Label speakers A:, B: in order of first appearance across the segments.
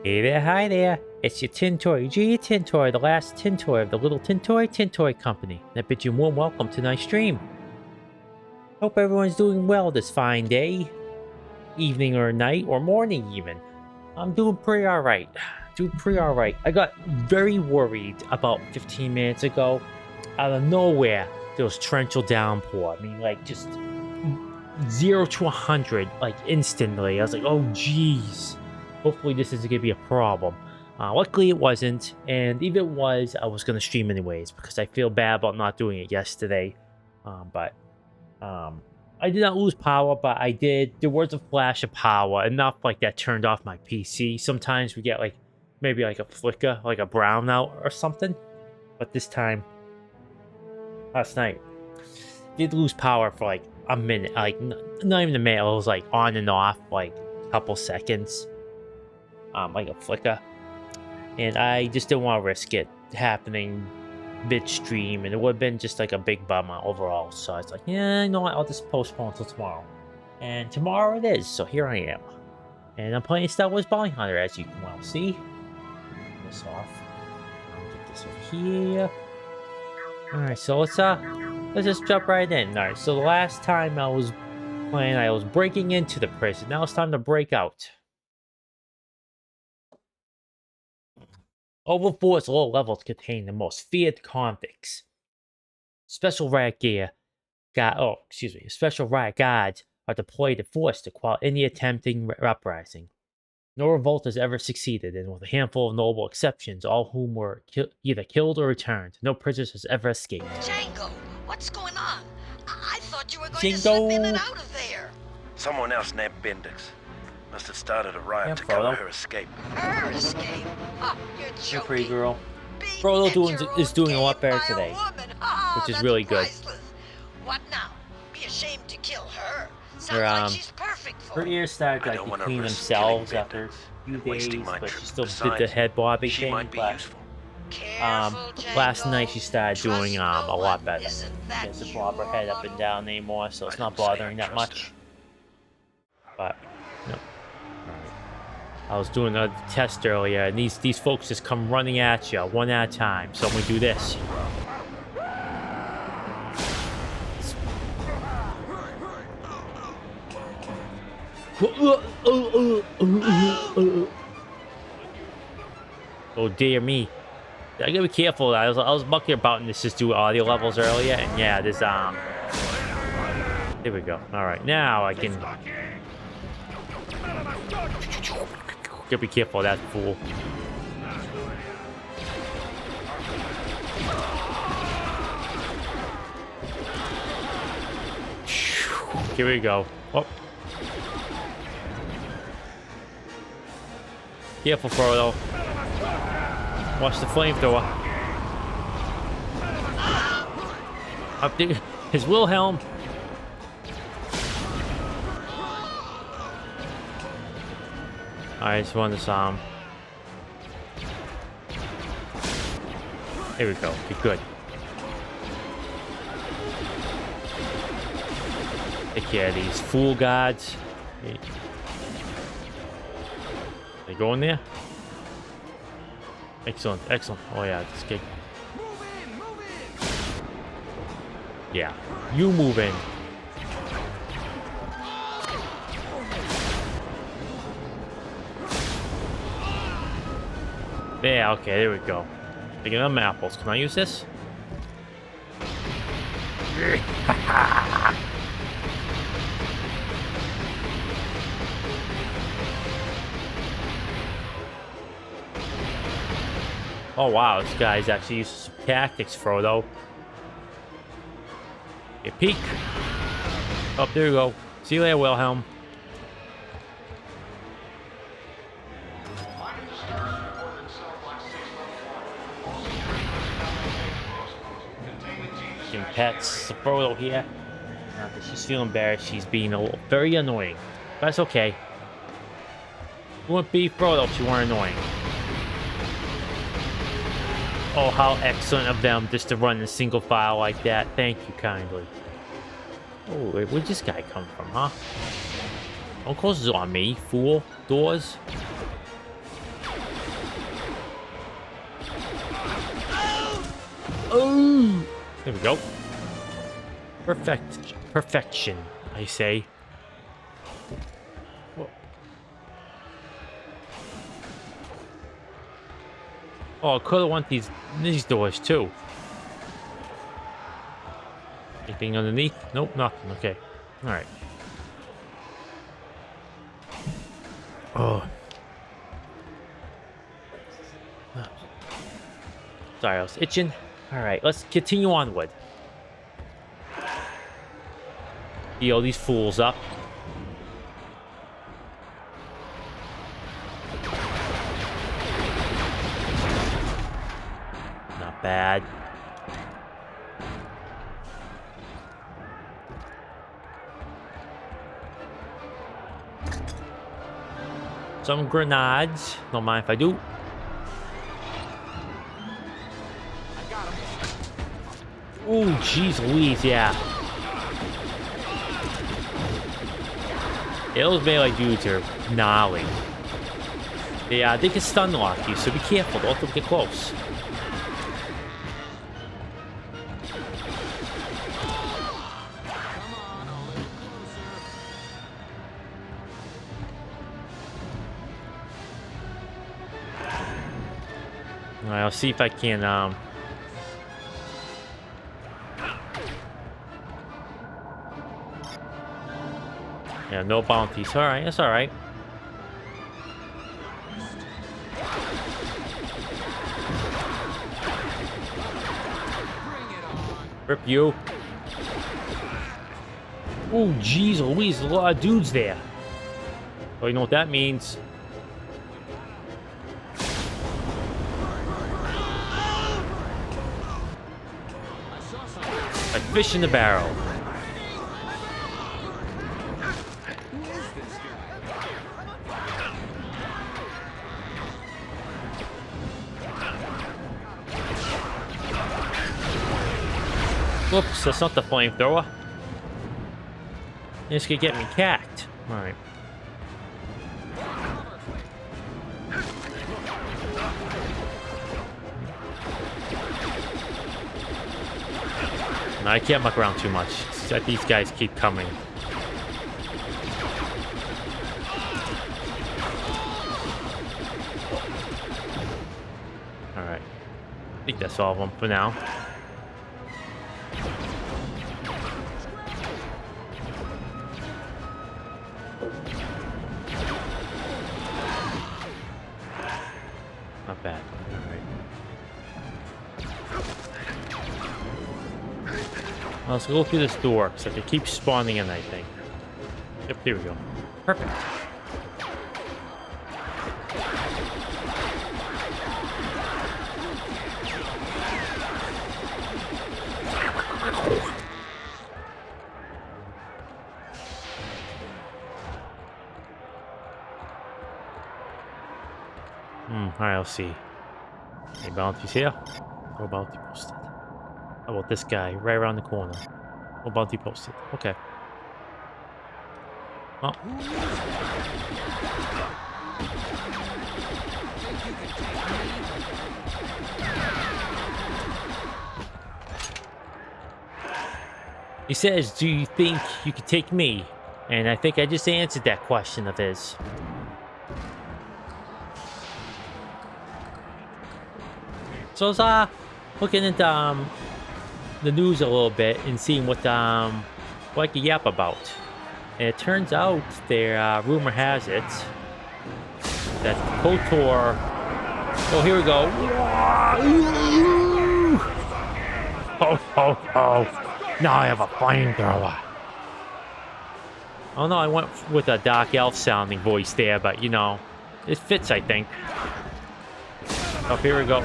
A: Hey there, hi there. It's your Tintoy, Eugenetintoy, the last Tintoy of the little Tintoy Company. I bid you warm welcome to tonight's stream. Hope everyone's doing well this fine day, evening or night, or morning even. I'm doing pretty alright. I got very worried about 15 minutes ago. Out of nowhere, there was torrential downpour. I mean, like, just 0 to 100, like, instantly. I was like, oh, jeez. Hopefully this isn't going to be a problem. Luckily it wasn't, and if it was, I was going to stream anyways, because I feel bad about not doing it yesterday. But I did not lose power, but I did. There was a flash of power, enough like that turned off my PC. Sometimes we get like, maybe like a flicker, like a brownout or something. But this time, last night, did lose power for like a minute, like not even a minute, it was like on and off, like a couple seconds. Like a flicker, and I just didn't want to risk it happening midstream, and it would have been just like a big bummer overall. So I was like, yeah, you know what, I'll just postpone until tomorrow. And tomorrow it is, so here I am. And I'm playing Star Wars Bounty Hunter, as you can well see. Get this off. I'll get this over here. Alright, so let's just jump right in. Alright, so the last time I was playing, I was breaking into the prison. Now it's time to break out. Over 4's low levels contain the most feared convicts. Special riot guards are deployed to force to quell any attempting uprising. No revolt has ever succeeded, and with a handful of notable exceptions, all whom were either killed or returned, no prisoners has ever escaped.
B: Django, what's going on? I thought you were going to slip in and out of there.
C: Someone else named Bendix must have started a riot to cover her escape.
B: Her escape? Oh, you're joking.
A: You're pretty girl. Frodo is doing a lot better today, which is really good.
B: What now? Be ashamed to kill her. Sounds
A: Her
B: like she's perfect for
A: her ears started like to clean themselves after a few days, but she still did the head bobbing thing. But last night she started doing a lot better. She doesn't bob her head up and down anymore, so it's not bothering that much. But no. I was doing a test earlier, and these folks just come running at you one at a time. So we do this. Oh dear me! I gotta be careful. I was mucking about and just do audio levels earlier, and yeah, there's There we go. All right, now I can. Gotta be careful of that fool. Here we go. Oh. Careful, Frodo. Watch the flamethrower. Up there. His Wilhelm. Alright, so on this Here we go. Be good. Take care of these fool guards. They go in there? Excellent, excellent. Oh yeah, this kid. Yeah, you move in. Yeah, okay, there we go. Picking up apples. Can I use this? Oh wow, this guy's actually used some tactics, Frodo. You peek. Oh, there you go. See you later, Wilhelm. Pets, Frodo here. She's feeling embarrassed. She's being very annoying. But that's okay. It wouldn't be Frodo if she weren't annoying. Oh, how excellent of them just to run in single file like that. Thank you kindly. Oh, where'd this guy come from, huh? Don't close this on me, fool. Doors. Oh! There we go. Perfection, I say. Whoa. Oh, I could have want these doors too. Anything underneath? Nope, nothing. Okay. All right. Oh. Sorry, I was itching. All right, let's continue onward. Heal these fools up. Not bad. Some grenades. Don't mind if I do. Oh, jeez Louise, yeah. Yeah, those melee dudes are gnarly. They can stun lock you, so be careful. Don't let them get close. Alright, I'll see if I can, yeah, no bounties. Alright, that's alright. Rip you. Oh, jeez Louise, there's a lot of dudes there. Oh, you know what that means? Like fish in the barrel. Whoops, that's not the flamethrower. This could get me cacked. Alright. No, I can't muck around too much. These guys keep coming. Alright. I think that's all of them for now. Not bad. Alright. Well, let's go through this door, because I can keep spawning in, I think. Yep, there we go. Perfect. Alright, let's see. Any bounties here? No bounty posted. How about this guy right around the corner? No bounty posted. Okay. Well. He says, do you think you could take me? And I think I just answered that question of his. So I was looking at the news a little bit and seeing what I could yap about. And it turns out there, rumor has it that KOTOR. Oh, here we go. Oh! Now I have a flamethrower. Oh no, I went with a dark elf sounding voice there, but you know, it fits, I think. Oh, here we go.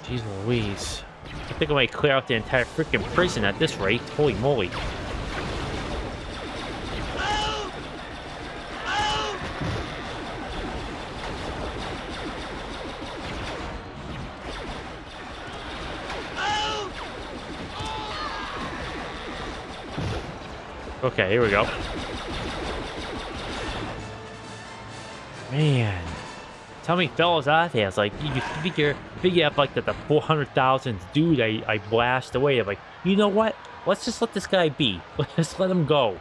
A: Jeez Louise. I think I might clear out the entire freaking prison at this rate. Holy moly. Okay, here we go. Man. How many fellas out there? It's like, you figure out like the 400,000th dude I blast away. I'm like, you know what? Let's just let this guy be. Let's let him go.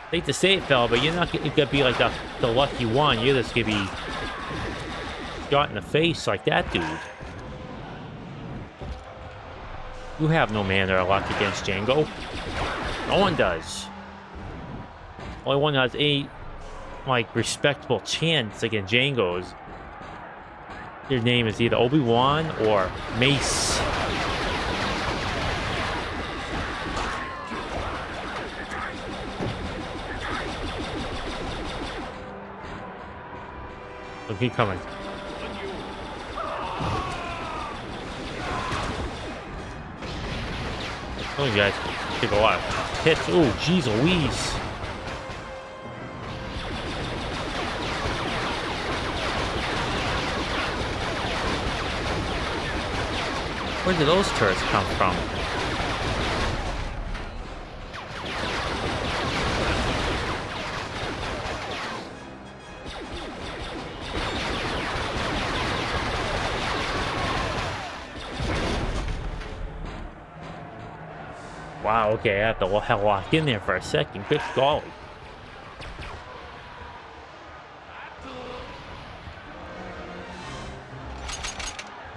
A: I hate to say it, fella, but you're not gonna be like the lucky one. You're just gonna be shot in the face like that dude. You have no manner of luck against Django. No one does. Only one has a like respectable chance against Django's. Your name is either Obi-Wan or Mace. So keep coming. Oh, you guys take a lot of hits. Oh, jeez Louise. Where did those turrets come from? Wow, okay, I have to lock in there for a second. Good golly.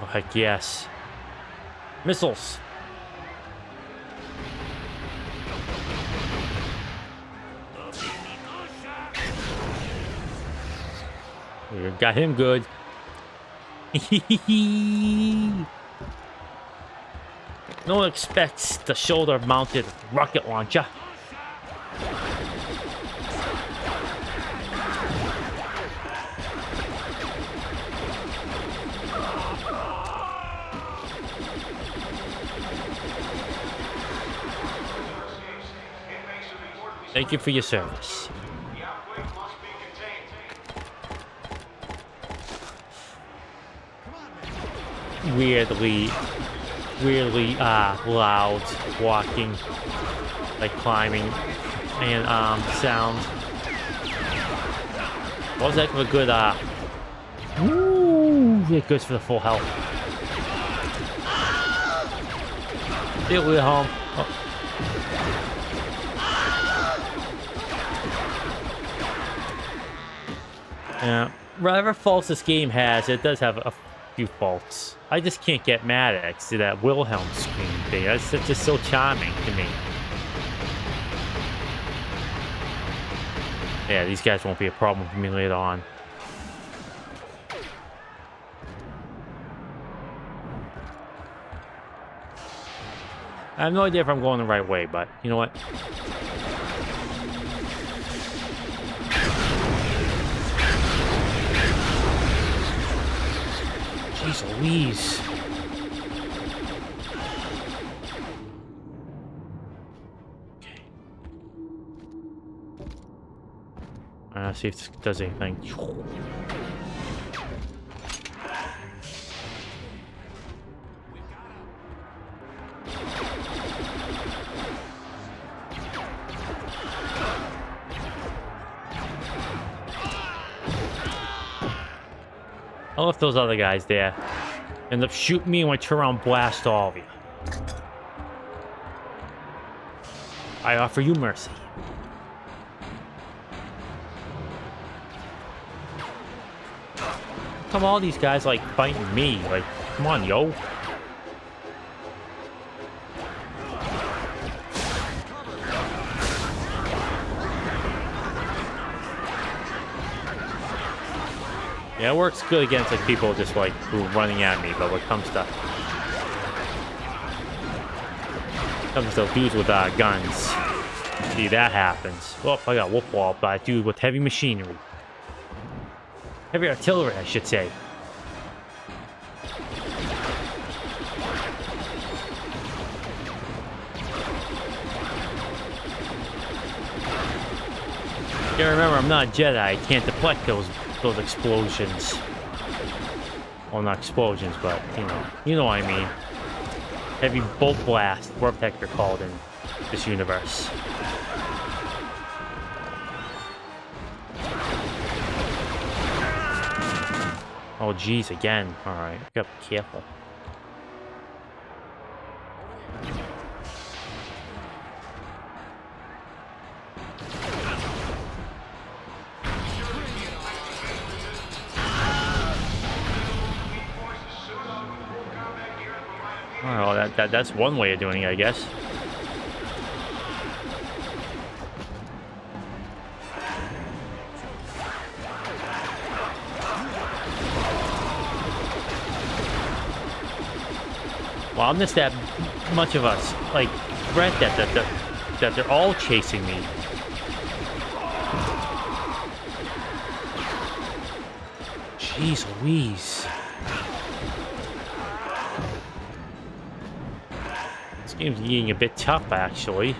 A: Oh, heck yes. Missiles. We got him good. No one expects the shoulder-mounted rocket launcher. Thank you for your service. Weirdly loud walking, like climbing and sound. What was that for a good ooh, it goes for the full health. Here we're home. Oh. Yeah, whatever faults this game has, it does have a few faults. I just can't get mad at it. See that Wilhelm scream thing? That's just so charming to me. Yeah, these guys won't be a problem for me later on. I have no idea if I'm going the right way, but you know what? Jeez Louise. Okay. Let's see if this does anything. I'll let those other guys there end up shooting me when I turn around and blast all of you. I offer you mercy. Come all these guys like fighting me. Like, come on, yo. Yeah, it works good against like people just like who are running at me, but when it comes to dudes with guns, see that happens. Oh, I got whoop wall by a dude with heavy machinery, heavy artillery, I should say. You remember, I'm not a Jedi. I can't deflect those explosions. Well, not explosions, but you know what I mean. Heavy bolt blast, whatever the heck they're called in this universe. Oh, geez, again. Alright, gotta be careful. Oh, that's one way of doing it, I guess. Well, I'm just that much of us, like, threat that they're all chasing me. Jeez Louise. This game's getting a bit tough, actually.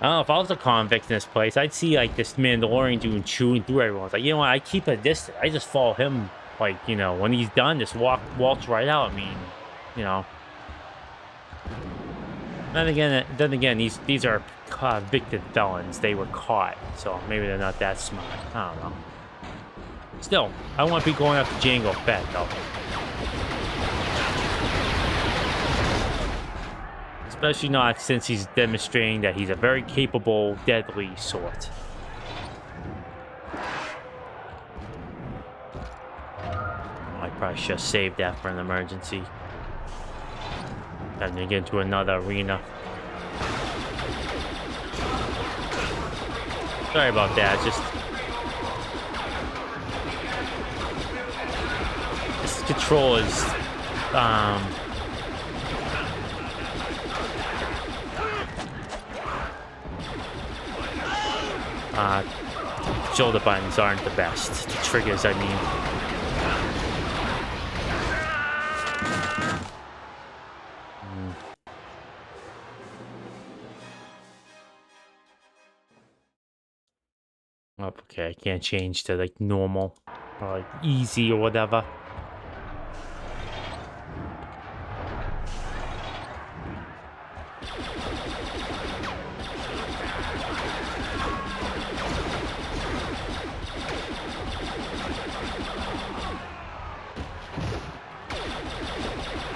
A: I don't know, if I was a convict in this place, I'd see, like, this Mandalorian chewing through everyone. It's like, you know what, I keep a distance. I just follow him, like, you know, when he's done, just waltz right out. I mean, you know. Then again, these are convicted felons. They were caught, so maybe they're not that smart. I don't know. Still, I want to be going after Jango Fett, though. Especially not since he's demonstrating that he's a very capable, deadly sort. I probably should have saved that for an emergency. Time to get into another arena. Sorry about that, just... This control is... shoulder buttons aren't the best. The triggers, I mean. Oh, okay, I can't change to like normal or like easy or whatever.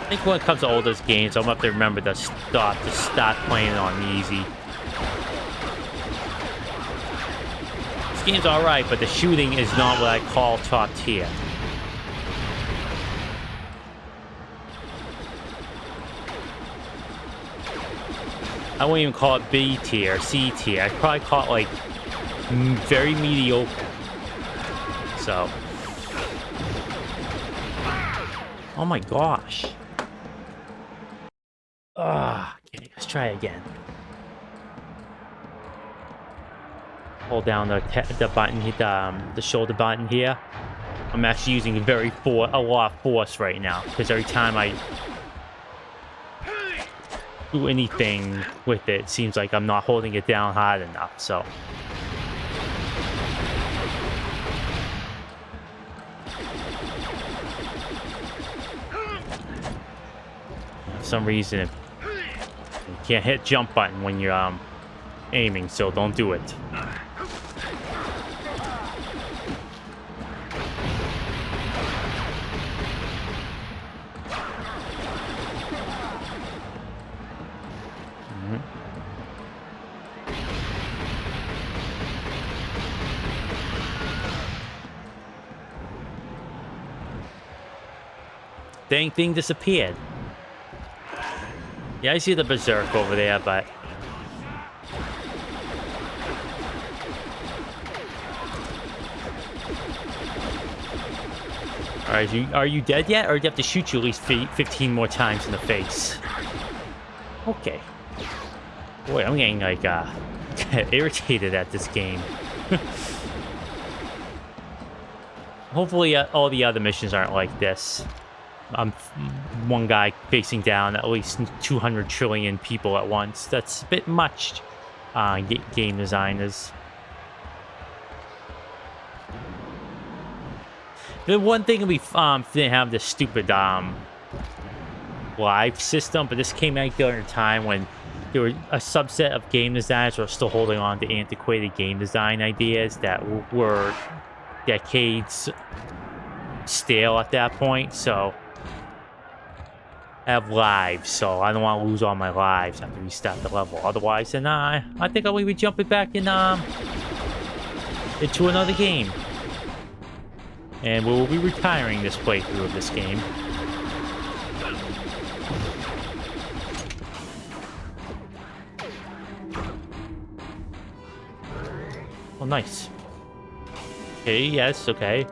A: I think when it comes to older games, I'm gonna have to remember to start playing on easy. This game's alright, but the shooting is not what I call top tier. I wouldn't even call it B tier, C tier. I'd probably call it like very mediocre. So. Oh my gosh. Okay, let's try again. Hold down the button, the shoulder button here. I'm actually using a lot of force right now because every time I do anything with it, it seems like I'm not holding it down hard enough. So. For some reason, you can't hit jump button when you're aiming, so don't do it. Dang thing disappeared. Yeah, I see the berserk over there, but... Alright, are you dead yet? Or do you have to shoot you at least 15 more times in the face? Okay. Boy, I'm getting, like, irritated at this game. Hopefully, all the other missions aren't like this. One guy facing down at least 200 trillion people at once. That's a bit much game designers. The one thing we didn't have this stupid live system, but this came out during a time when there were a subset of game designers who were still holding on to antiquated game design ideas that were decades stale at that point. So I have lives, so I don't want to lose all my lives after we start the level. Otherwise, then I think I'll be jumping back in into another game, and we will be retiring this playthrough of this game. Oh, nice. Okay, yes, okay.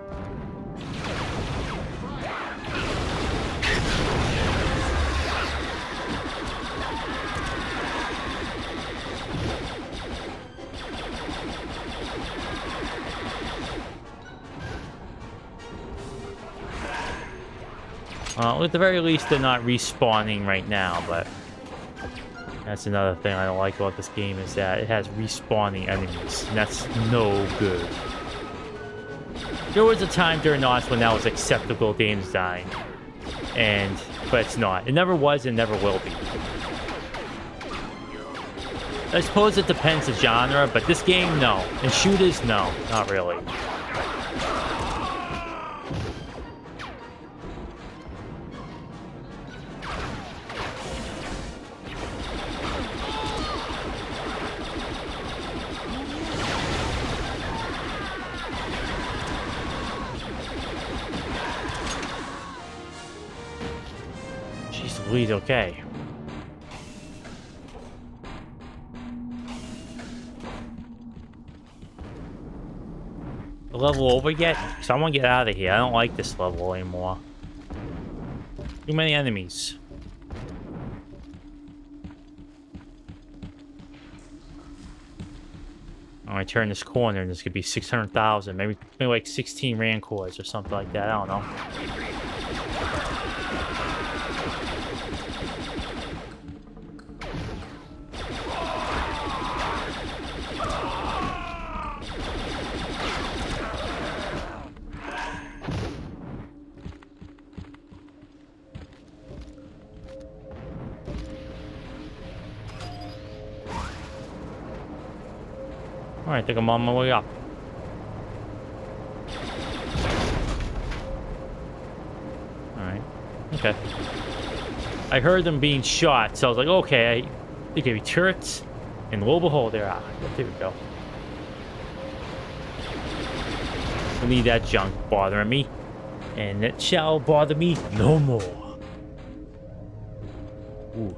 A: At the very least, they're not respawning right now, but that's another thing I don't like about this game, is that it has respawning enemies, and that's no good. There was a time during NOS when that was acceptable game design, but it's not. It never was and never will be. I suppose it depends the genre, but this game, no. And shooters, no, not really. Louise, okay. The level over yet? So I want to get out of here. I don't like this level anymore. Too many enemies. I'm gonna turn this corner and this could be 600,000. Maybe like 16 Rancors or something like that. I don't know. Alright, I think I'm on my way up. Alright. Okay. I heard them being shot, so I was like, okay, they gave me turrets, and lo and behold, there we go. I need that junk bothering me, and it shall bother me no more. Ooh.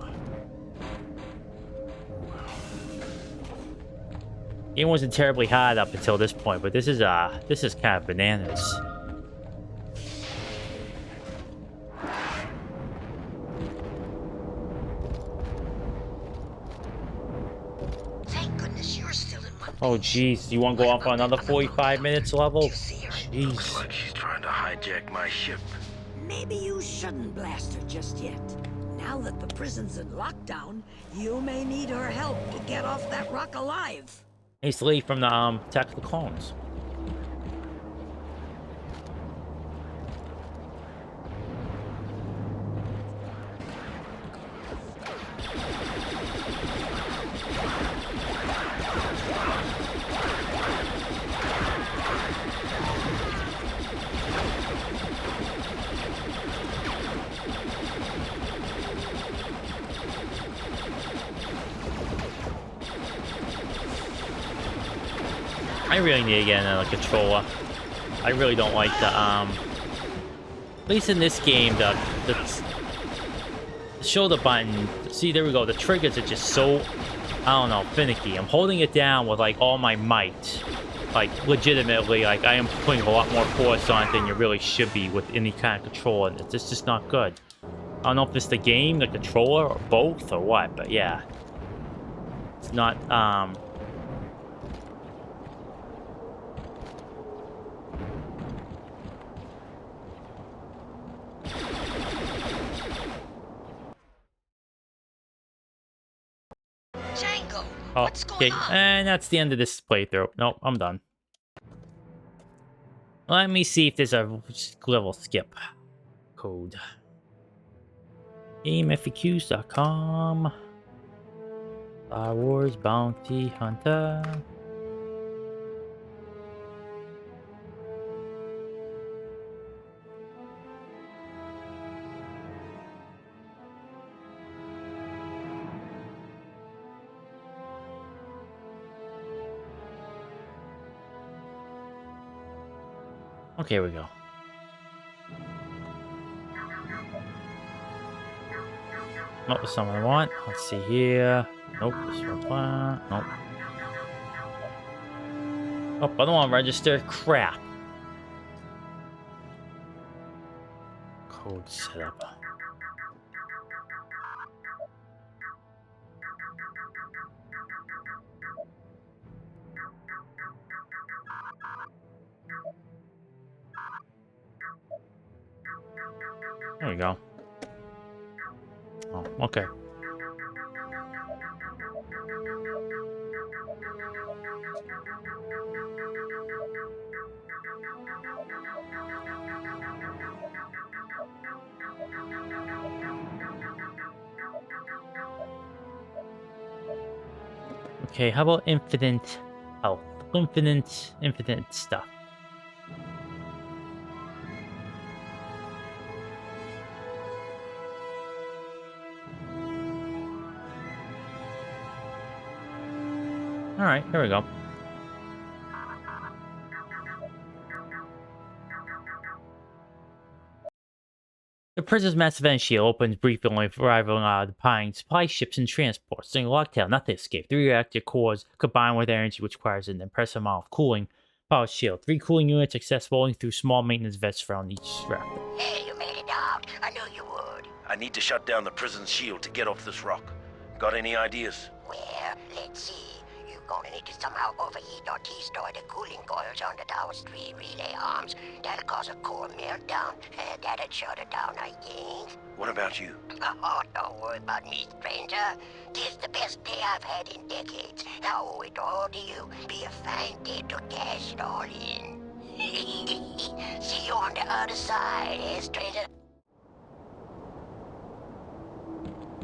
A: It wasn't terribly hard up until this point, but this is kind of bananas.
B: Thank goodness you're still in one
A: Oh
B: piece.
A: jeez, you want to go on for another 45 minutes level?
B: Do you see her?
A: Jeez.
C: Looks like she's trying to hijack my ship.
D: Maybe you shouldn't blast her just yet. Now that the prison's in lockdown, you may need her help to get off that rock alive.
A: He's to leave from the Attack of the Clones. I really need to get another controller. I really don't like the, at least in this game, the shoulder button, see, there we go, the triggers are just so, I don't know, finicky. I'm holding it down with, like, all my might. Like, legitimately, like, I am putting a lot more force on it than you really should be with any kind of controller, and it's just not good. I don't know if it's the game, the controller, or both, or what, but yeah. It's not,
B: Django,
A: Oh,
B: What's
A: okay,
B: going on?
A: and that's the end of this playthrough. Nope, I'm done. Let me see if there's a level skip code. GameFAQs.com. Star Wars Bounty Hunter. Okay, here we go. Nope, that's not what I want. Let's see here. Nope, this one. Nope. Oh, I don't want to register. Crap. Code setup. There we go. Oh, okay. Okay, how about infinite health? Infinite stuff. Alright, here we go. The prison's massive energy shield opens briefly only for arriving the Pine supply ships and transports. During lockdown, nothing escaped. 3 reactor cores combined with energy which requires an impressive amount of cooling. Power shield. 3 cooling units accessible only through small maintenance vests around each reactor.
B: Hey, you made it out. I knew you would.
C: I need to shut down the prison's shield to get off this rock. Got any ideas?
B: Well, let's see. You're gonna need to somehow overheat or destroy the cooling coils on the tower's 3 relay arms. That'll cause a core meltdown, and that'll shut it down, I think.
C: What about you?
B: Oh, don't worry about me, stranger. This is the best day I've had in decades. I owe it all to you. Be a fine day to cash it all in. See you on the other side, eh, stranger?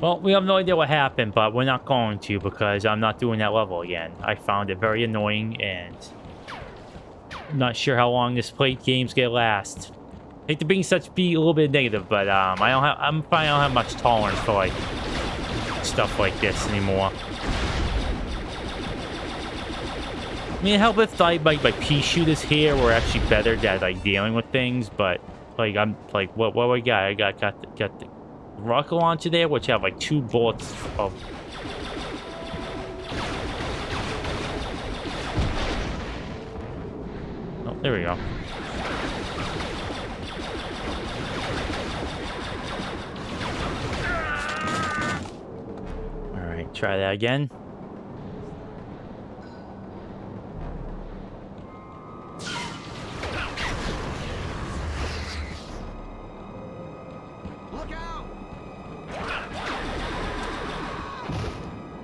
A: Well, we have no idea what happened, but we're not going to because I'm not doing that level again. I found it very annoying and I'm not sure how long this game's gonna last. I hate to be a little bit negative, but I'm finding I don't have much tolerance for like stuff like this anymore. I mean, help if like pea shooters here were actually better at like dealing with things, but like I'm like what we got? I got the rocket launcher there, which have like 2 bullets of. Oh, there we go. All right, try that again.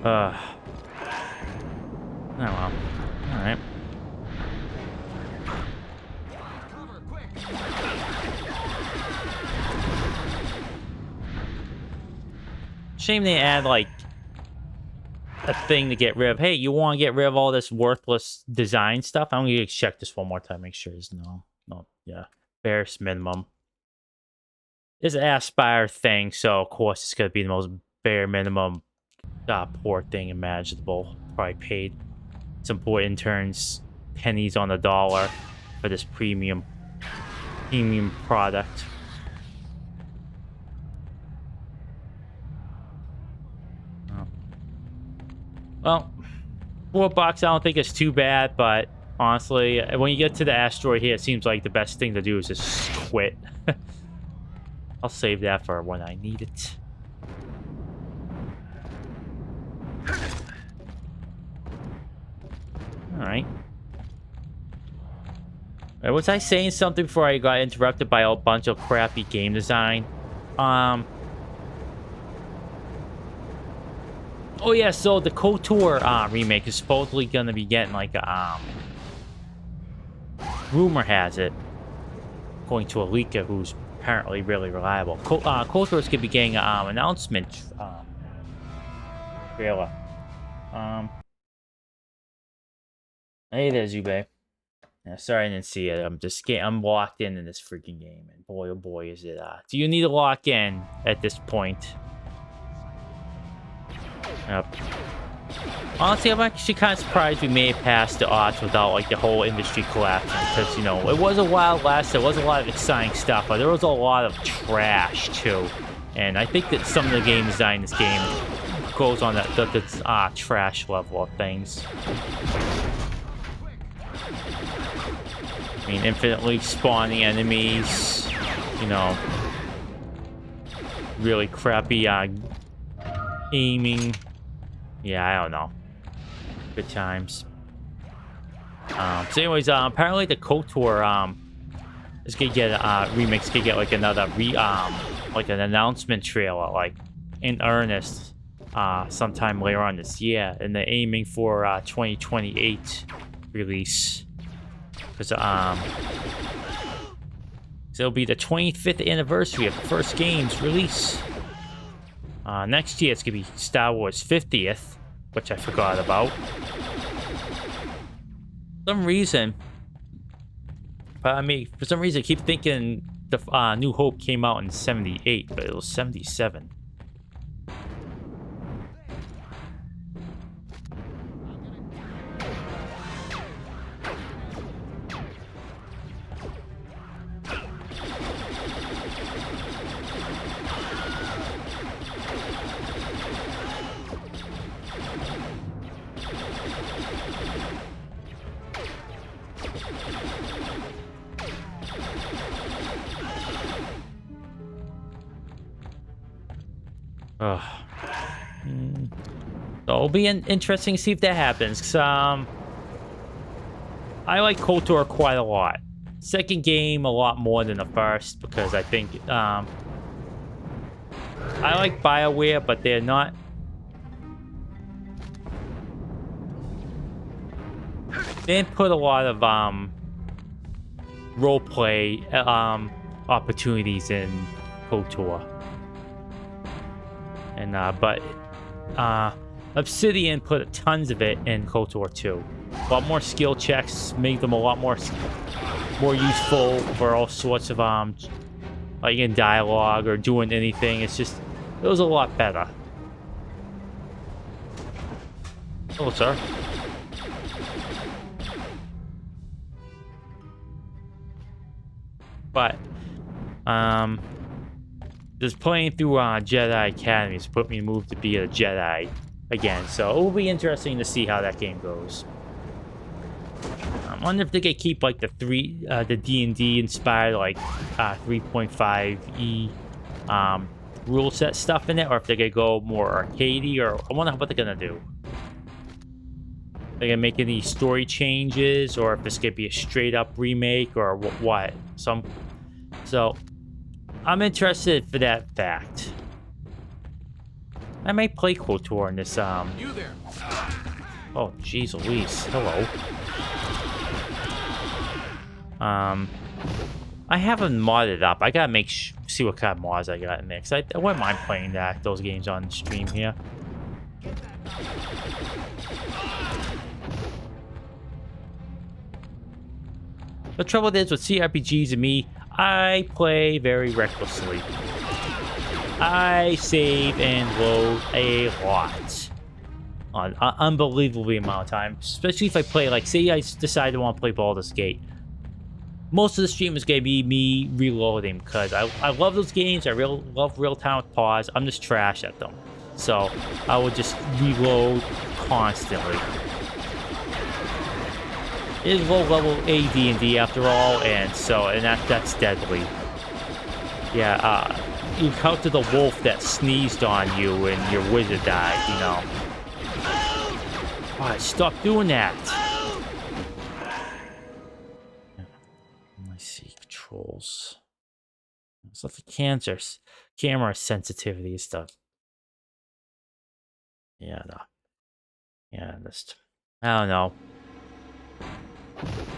A: Oh well. Alright. Shame they add like a thing to get rid of. Hey, you want to get rid of all this worthless design stuff? I'm gonna check this one more time, make sure there's no, yeah, barest minimum. It's an Aspire thing, so of course it's gonna be the most bare minimum poor thing imaginable. Probably paid some poor interns pennies on the dollar for this premium product. Oh. Well, $4 I don't think it's too bad, but honestly, when you get to the asteroid here, it seems like the best thing to do is just quit. I'll save that for when I need it. Alright. Was I saying something before I got interrupted by a bunch of crappy game design? Oh yeah, so the KOTOR remake is supposedly gonna be getting like a rumor has it, according to a leaker who's apparently really reliable. KOTOR is gonna be getting an announcement trailer. Hey there, Zube. Yeah, sorry I didn't see it. I'm locked in this freaking game, and boy, oh boy, is it. Do you need to lock in at this point? Yep. Honestly, I'm actually kind of surprised we made it past the odds without like the whole industry collapsing. Because, you know, it was a wild west. There was a lot of exciting stuff, but there was a lot of trash too. And I think that some of the game design in this game goes on the trash level of things. I mean, infinitely spawning enemies, you know, really crappy aiming. Yeah, I don't know. Good times. So anyways, apparently the KOTOR is gonna get remix, gonna get like another like an announcement trailer, like in earnest, sometime later on this year, and they're aiming for 2028 release. Because so it'll be the 25th anniversary of the first game's release. Next year it's gonna be Star Wars 50th, which I forgot about. For some reason, I keep thinking the New Hope came out in 78, but it was 77. So it'll be interesting to see if that happens. 'Cause, I like KOTOR quite a lot. Second game a lot more than the first because I think I like BioWare, but they're not. They didn't put a lot of role play opportunities in KOTOR. And but Obsidian put tons of it in KOTOR 2. A lot more skill checks, made them a lot more useful for all sorts of like in dialogue or doing anything. It was a lot better. Hello, sir. But just playing through Jedi Academy has put me in the mood to be a Jedi again, so it will be interesting to see how that game goes. I wonder if they could keep like the D&D inspired like 3.5e rule set stuff in it, or if they could go more arcadey, or I wonder what they're gonna do. They're gonna make any story changes, or if this could be a straight up remake, or what. So I'm interested for that fact. I might play KOTOR in this, You there. Oh, jeez Louise. Hello. I haven't modded up. I gotta see what kind of mods I got in there. Cause I wouldn't mind playing those games on stream here. The trouble is with CRPGs and me, I play very recklessly. I save and load a lot. On an unbelievably amount of time. Especially if I play, like, say I decide I want to play Baldur's Gate. Most of the stream is going to be me reloading, because I love those games. I love real-time with pause. I'm just trash at them. So, I would just reload constantly. It is low-level AD&D after all, and that's deadly. Yeah, you encounter the wolf that sneezed on you and your wizard died, you know. Alright, stop doing that. Let's see, controls. It's not the camera sensitivity stuff. Yeah, no. Yeah, just... I don't know.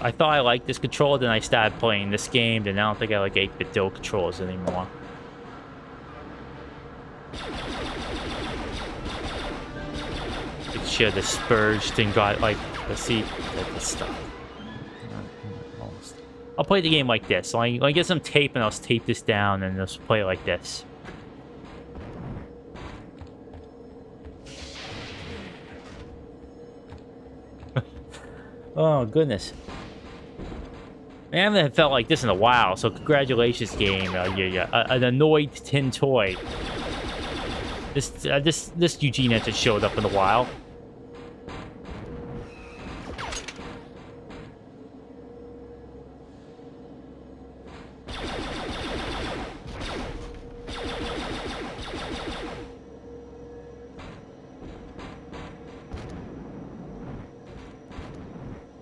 A: I thought I liked this controller, then I started playing this game, then I don't think I like 8-bit dual controllers anymore. Share the spurged and got like the seat this stuff. I'll play the game like this. So I get some tape and I'll tape this down and just play it like this. Oh goodness. I haven't felt like this in a while, so congratulations, game. An annoyed tin toy. This eugenetintoy showed up in a while.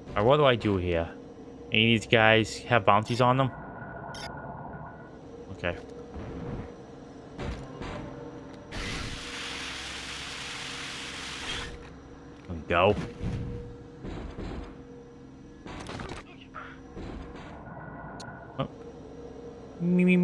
A: Alright, what do I do here? Any of these guys have bounties on them? Okay. There we go. Oh. Me.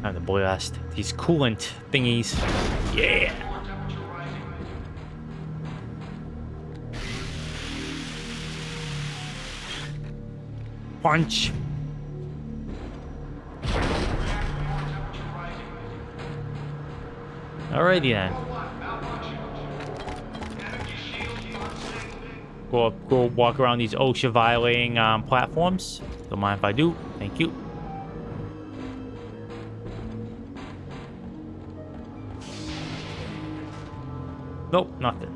A: Time to blast these coolant thingies. Yeah. Punch. Alrighty then. Go walk around these OSHA violating platforms. Don't mind if I do. Thank you. Nope, nothing.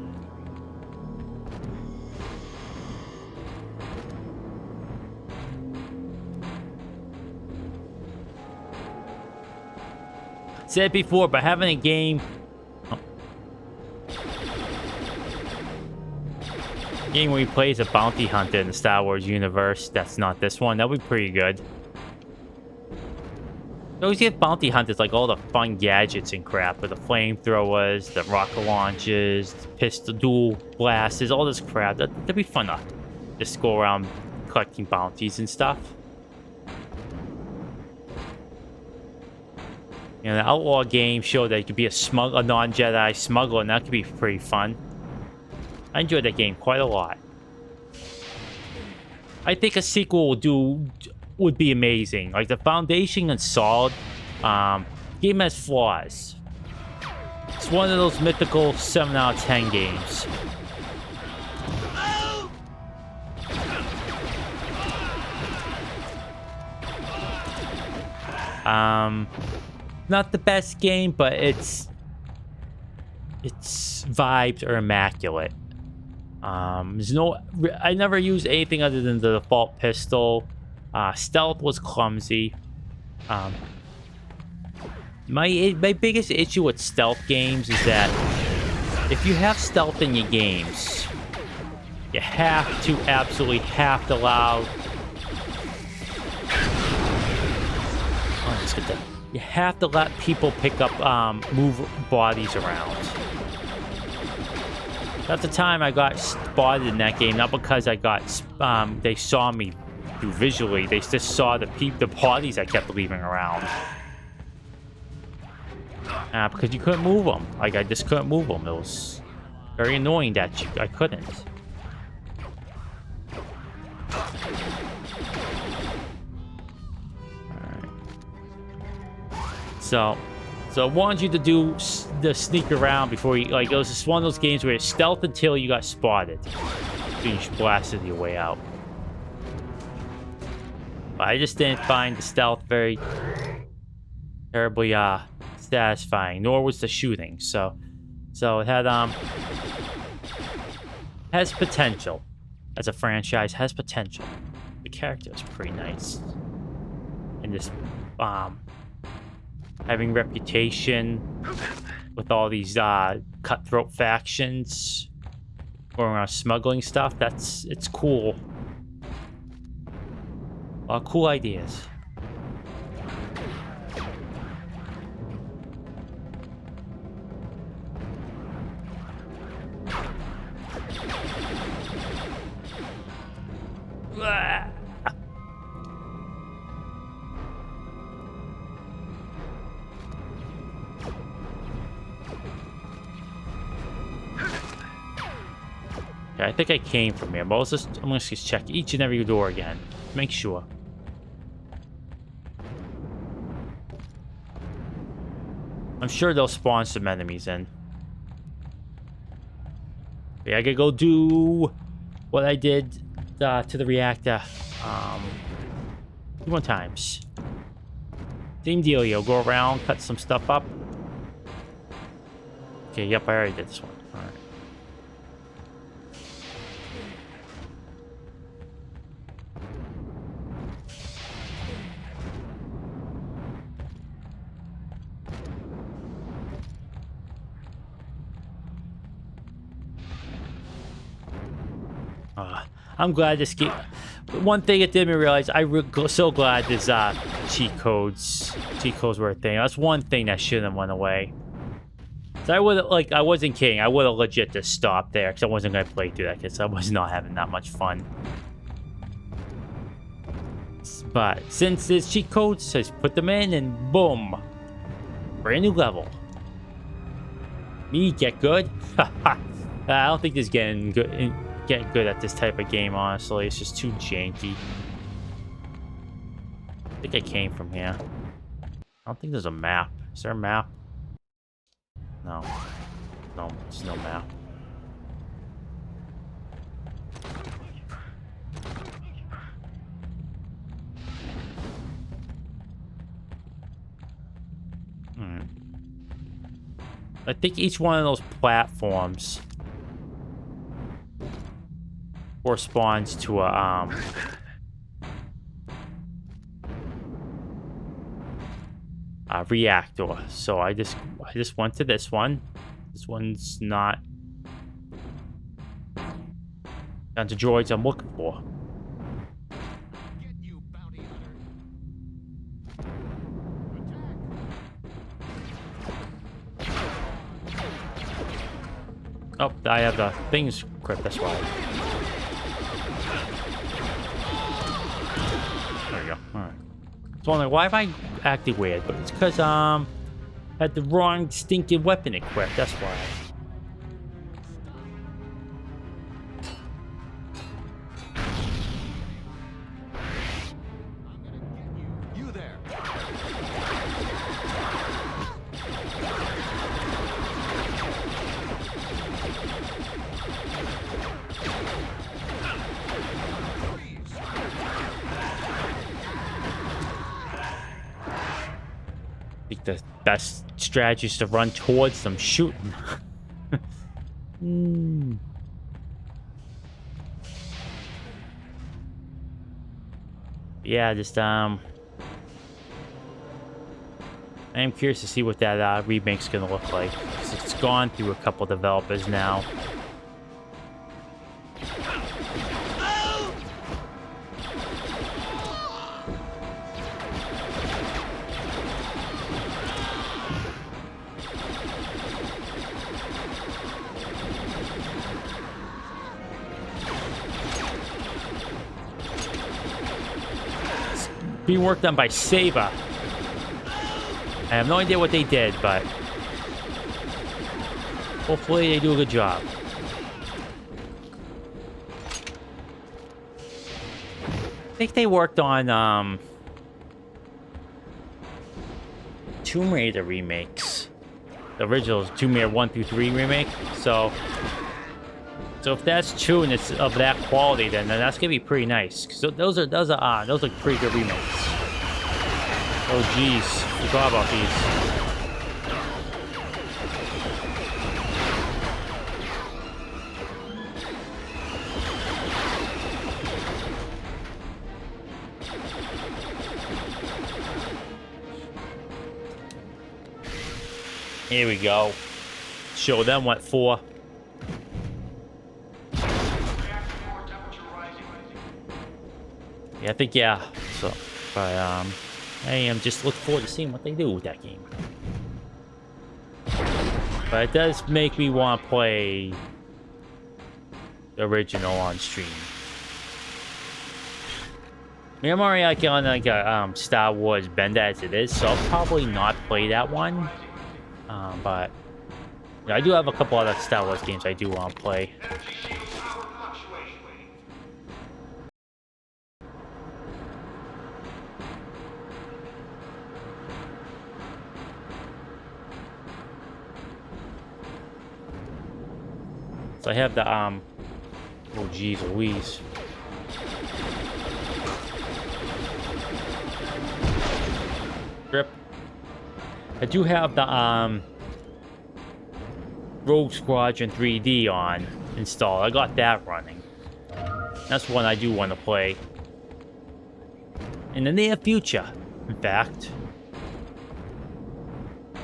A: Said it before, but having a game... game where you play as a bounty hunter in the Star Wars universe, that's not this one, that would be pretty good. You always get bounty hunters like all the fun gadgets and crap with the flamethrowers, the rocket launches, pistol dual blasters, all this crap. That'd be fun to just go around collecting bounties and stuff. You know, the Outlaw game showed that you could be a non-Jedi smuggler, and that could be pretty fun. I enjoyed that game quite a lot. I think a sequel would be amazing. Like, the foundation is solid. Game has flaws. It's one of those mythical 7 out of 10 games. Not the best game, but its vibes are immaculate. I never used anything other than the default pistol. Stealth was clumsy. My biggest issue with stealth games is that if you have stealth in your games, you absolutely have to allow... Oh, let's get that. You have to let people pick up, move bodies around. At the time, I got spotted in that game, not because I got, they saw me visually, they just saw the bodies I kept leaving around. Because you couldn't move them. Like, I just couldn't move them. It was very annoying that I couldn't. So I wanted you to do the sneak around before you, like, it was just one of those games where you stealth until you got spotted. So you just blasted your way out. But I just didn't find the stealth very terribly satisfying, nor was the shooting. So it had has potential. As a franchise, has potential. The character is pretty nice. And just having reputation with all these cutthroat factions going around smuggling stuff. It's cool. A lot of cool ideas. Okay, I think I came from here, but I'm gonna just check each and every door again. Make sure. I'm sure they'll spawn some enemies in. Okay, I gotta go do what I did to the reactor 2 more times. Same deal, yo. Go around, cut some stuff up. Okay, yep, I already did this one. Alright. I'm glad this game. One thing it did me realize, so glad this cheat codes were a thing. That's one thing that shouldn't have went away. So I would I wasn't kidding. I would have legit just stopped there because I wasn't gonna play through that because I was not having that much fun. But since there's cheat codes, just put them in and boom, brand new level. Me get good. I don't think this is getting good at this type of game, honestly. It's just too janky. I think I came from here. I don't think there's a map. Is there a map? No. No, there's no map. I think each one of those platforms corresponds to a reactor. So I just went to this one. This one's not down to droids I'm looking for. Oh, I have the things equipped, that's why. There we go. Alright. So I'm like, why have I acted weird? But it's because I had the wrong stinking weapon equipped, that's why. The best strategy is to run towards them, shoot them. Yeah, just I am curious to see what that remake's gonna look like. It's gone through a couple developers now. Being worked on by Saber. I have no idea what they did, but hopefully they do a good job. I think they worked on Tomb Raider remakes. The original Tomb Raider 1 through 3 remake. So if that's true and it's of that quality, then that's gonna be pretty nice. So those are pretty good remakes. Oh geez, forgot about these. Here we go. Show them what for. I think, yeah. So, but, I am just looking forward to seeing what they do with that game. But it does make me want to play the original on stream. I mean, I'm already like on like a Star Wars bender as it is, so I'll probably not play that one. But yeah, I do have a couple other Star Wars games I do want to play. So I have the oh geez Louise. Strip. I do have the Rogue Squadron 3D on installed. I got that running. That's one I do want to play in the near future, in fact.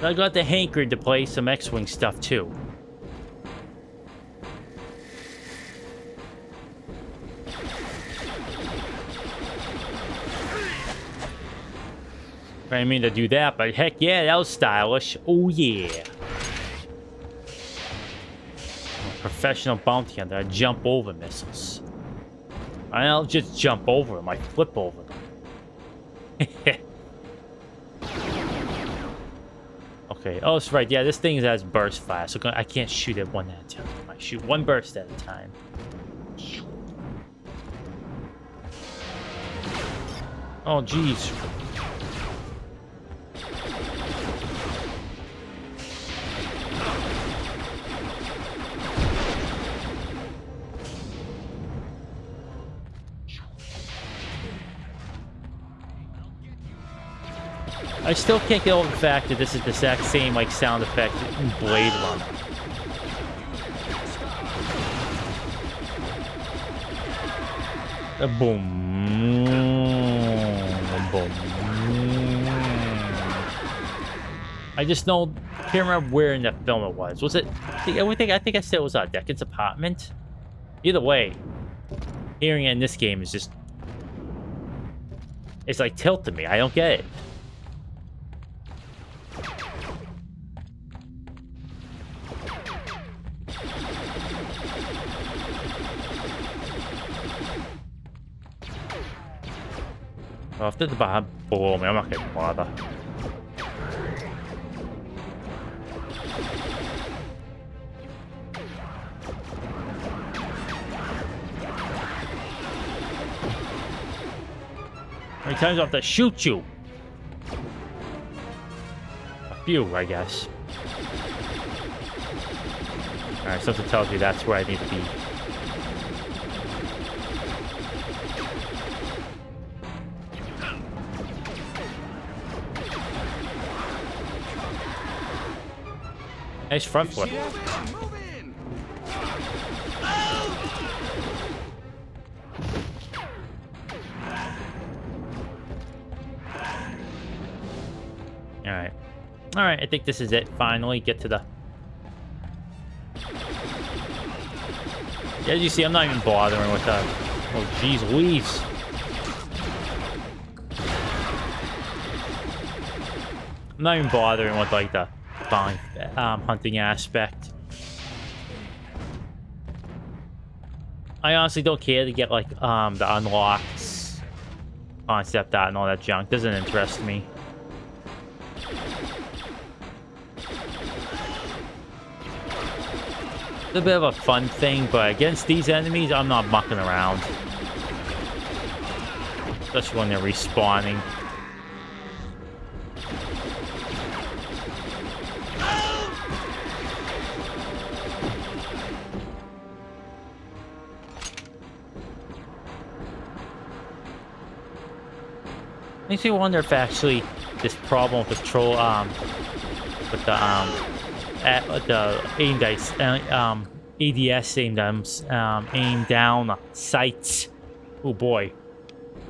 A: I got the hankering to play some X-Wing stuff too. I didn't mean to do that, but heck yeah, that was stylish. Oh yeah. I'm a professional bounty hunter. I jump over missiles. I don't just jump over them, I flip over them. Okay, oh, that's right. Yeah, this thing has burst fire, so I can't shoot it one at a time. I shoot one burst at a time. Oh, jeez. I still can't get over the fact that this is the exact same like sound effect in Blade Runner. A boom, a boom. I just know, can't remember where in the film it was. Was it? I think I said it was Deccan's apartment. Either way, hearing it in this game is just, it's like tilting me. I don't get it. Well, if they're below me, I'm not gonna bother. How many times do I have to shoot you? A few, I guess. Alright, something tells me that's where I need to be. Nice front flip. Alright. Alright, I think this is it. Finally, get to the... As you see, I'm not even bothering with the... Oh, jeez Louise. I'm not even bothering with, like, the... hunting aspect. I honestly don't care to get like the unlocks, concept art and all that junk. Doesn't interest me. It's a bit of a fun thing, but against these enemies, I'm not mucking around. Especially when they're respawning. Makes me wonder if actually this problem with control with the aim dice ADS aim down sights. Oh boy,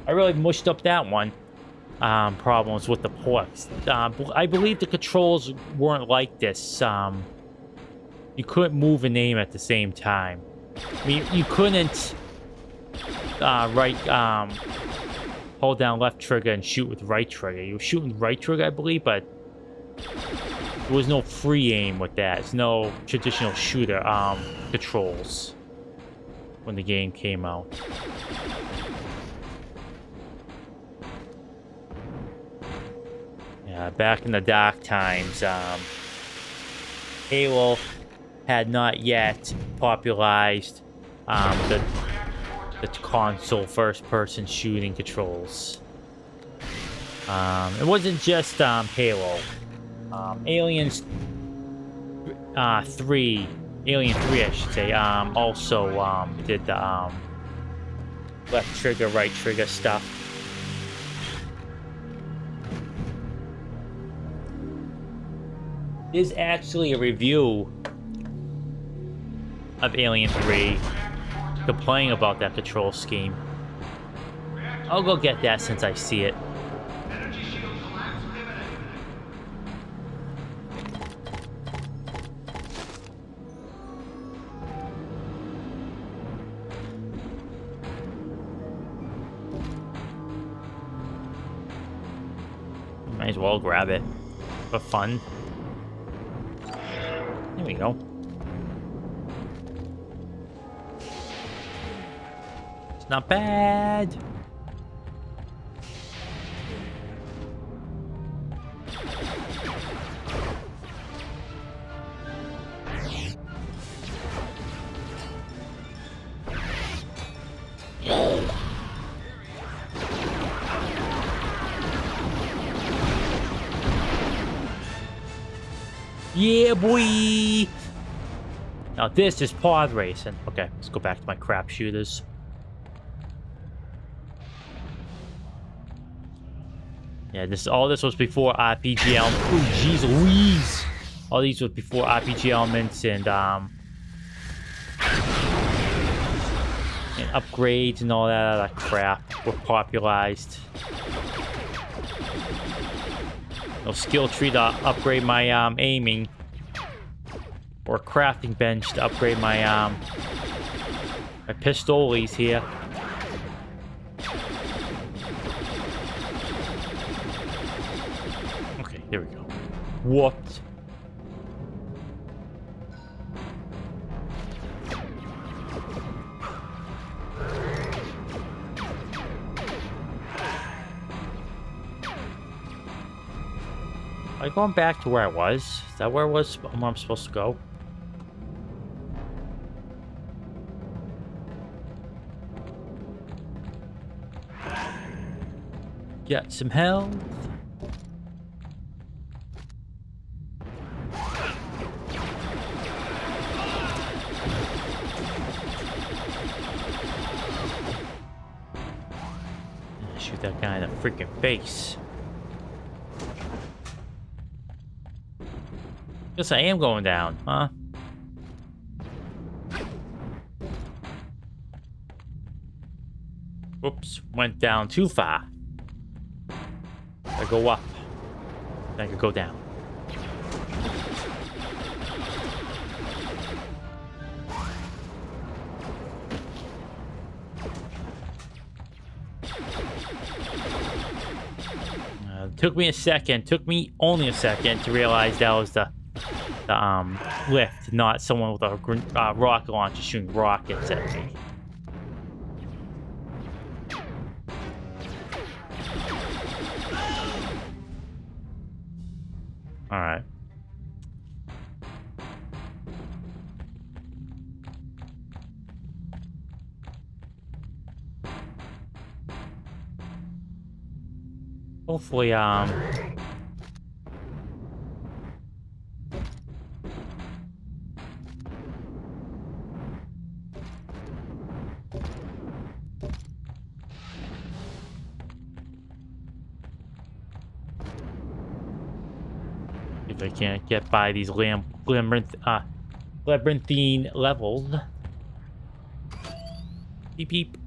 A: I really mushed up that one. Problems with the ports. I believe the controls weren't like this. You couldn't move and aim at the same time. I mean, you couldn't hold down left trigger and shoot with right trigger. You were shooting right trigger, I believe, but there was no free aim with that. It's no traditional shooter controls when the game came out. Yeah, back in the dark times, Halo had not yet popularized the console first-person shooting controls. It wasn't just Halo. Aliens 3, Alien 3, I should say, also did the left trigger, right trigger stuff. There's actually a review of Alien 3 complaining about that control scheme. I'll go get that since I see it. Might as well grab it for fun. There we go. It's not bad. Yeah, boy! Now this is pod racing. Okay, let's go back to my crap shooters. Yeah, all this was before RPG elements. Oh, jeez Louise! All these was before RPG elements and upgrades and all that other crap were popularized. No skill tree to upgrade my aiming, or a crafting bench to upgrade my my pistoles here. Okay, there we go. Whooped. Am I going back to where I was? Is that where I'm supposed to go? Get some health. Shoot that guy in the freaking face. Guess I am going down, huh? Whoops, went down too far. I go up. I could go down. Took me a second. Took me only a second to realize that was the lift, not someone with a rocket launcher shooting rockets at me. All right. Hopefully, if I can't get by these labyrinthine levels. Beep beep.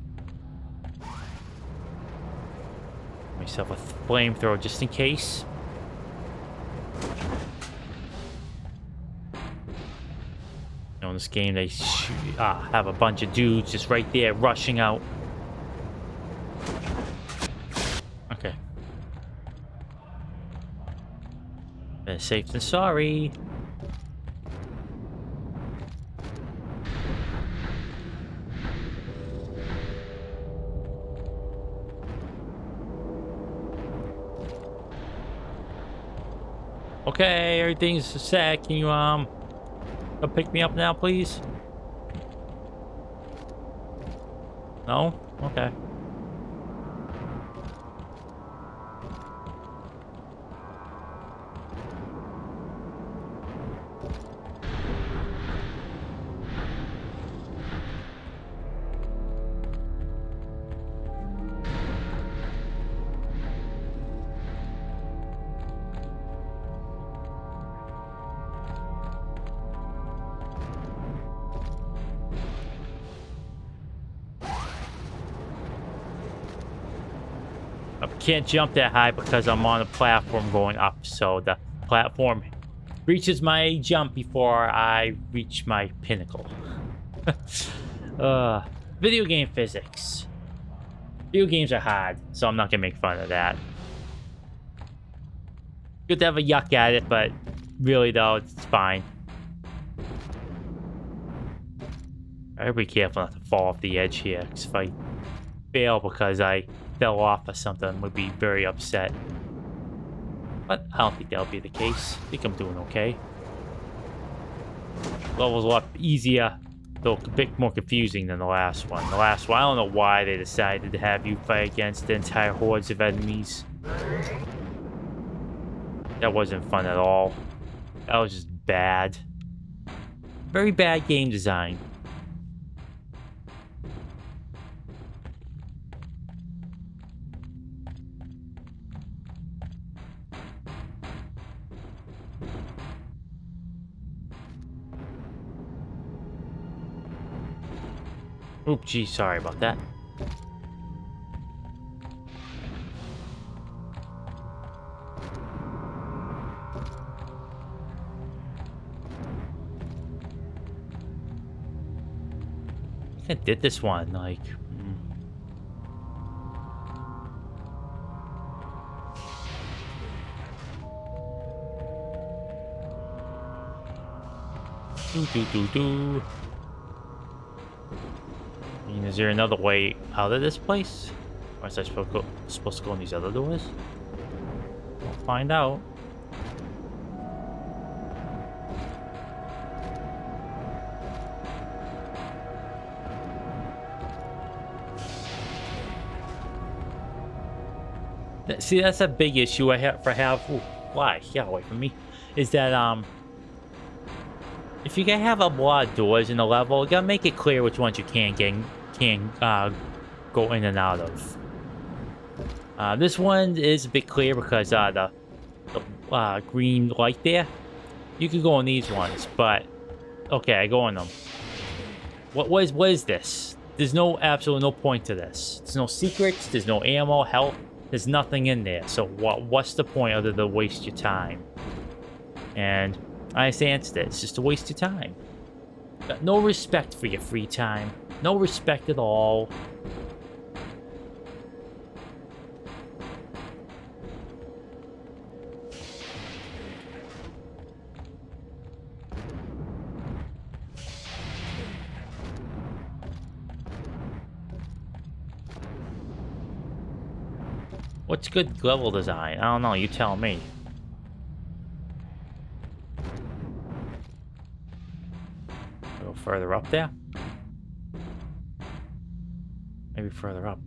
A: Myself a flamethrower just in case. You know, in this game they have a bunch of dudes just right there rushing out. Better safe than sorry. Okay, everything's set. Can you come pick me up now, please? No? Okay. I can't jump that high because I'm on a platform going up, so the platform reaches my jump before I reach my pinnacle. Video game physics. Video games are hard, so I'm not gonna make fun of that. Good to have a yuck at it, but really though, it's fine. I gotta be careful not to fall off the edge here, because if I fail because I fell off or something, I would be very upset. But I don't think that'll be the case. I think I'm doing okay. Level's a lot easier, though a bit more confusing than the last one. The last one, I don't know why they decided to have you fight against the entire hordes of enemies. That wasn't fun at all. That was just bad. Very bad game design. Oop, gee, sorry about that. I did this one, like... Do. I mean, is there another way out of this place? Or is I supposed to go in these other doors? We'll find out. See, that's a big issue I have. Ooh, why? Get away from me. Is that if you can have a lot of doors in the level, you gotta make it clear which ones you can go in and out of. This one is a bit clear because the green light there. You can go in these ones, but okay, I go in them. What is this? There's absolutely no point to this. There's no secrets. There's no ammo, health. There's nothing in there. So what's the point other than waste your time? And I understand it's just a waste of time. Got no respect for your free time. No respect at all. What's good level design? I don't know, you tell me. Go further up there? Maybe further up.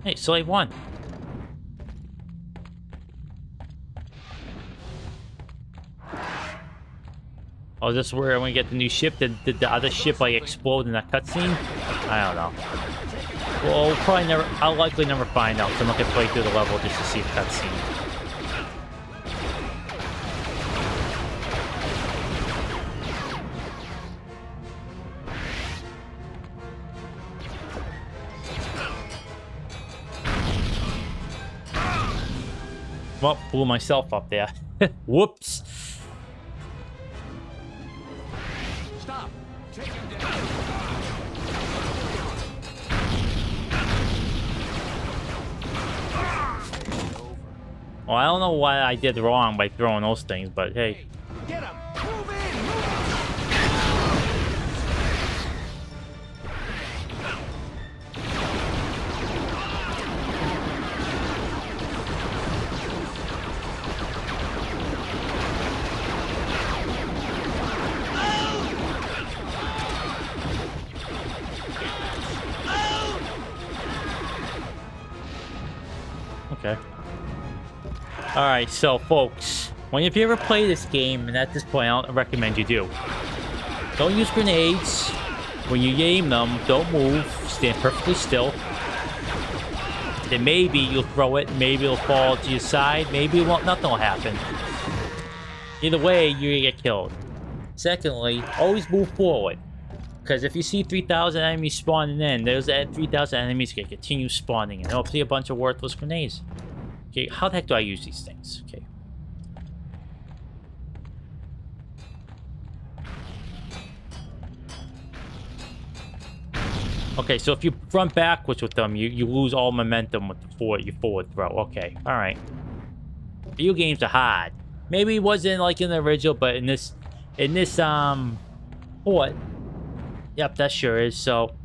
A: Hey, Slave 1. Oh, is this where when we get the new ship? Did the other ship like explode in that cutscene? I don't know. Well, we'll probably never. I'll likely never find out. So I'm not gonna play through the level just to see a cutscene. Well, blew myself up there. Whoops.
E: Stop. Take him down.
A: Well, I don't know what I did wrong by throwing those things, but hey.
E: Get him. Move in. Move.
A: Okay. Alright, so folks, if you ever play this game, and at this point I don't recommend you do, don't use grenades. When you aim them, don't move, stand perfectly still. Then maybe you'll throw it, maybe it'll fall to your side, maybe it won't, nothing will happen. Either way, you're gonna get killed. Secondly, always move forward. Because if you see 3,000 enemies spawning in, those 3,000 enemies can continue spawning, and hopefully a bunch of worthless grenades. Okay, how the heck do I use these things? Okay. Okay, so if you run backwards with them, you lose all momentum with your forward throw. Okay, alright. Video games are hard. Maybe it wasn't like in the original, but in this port, yep, that sure is. So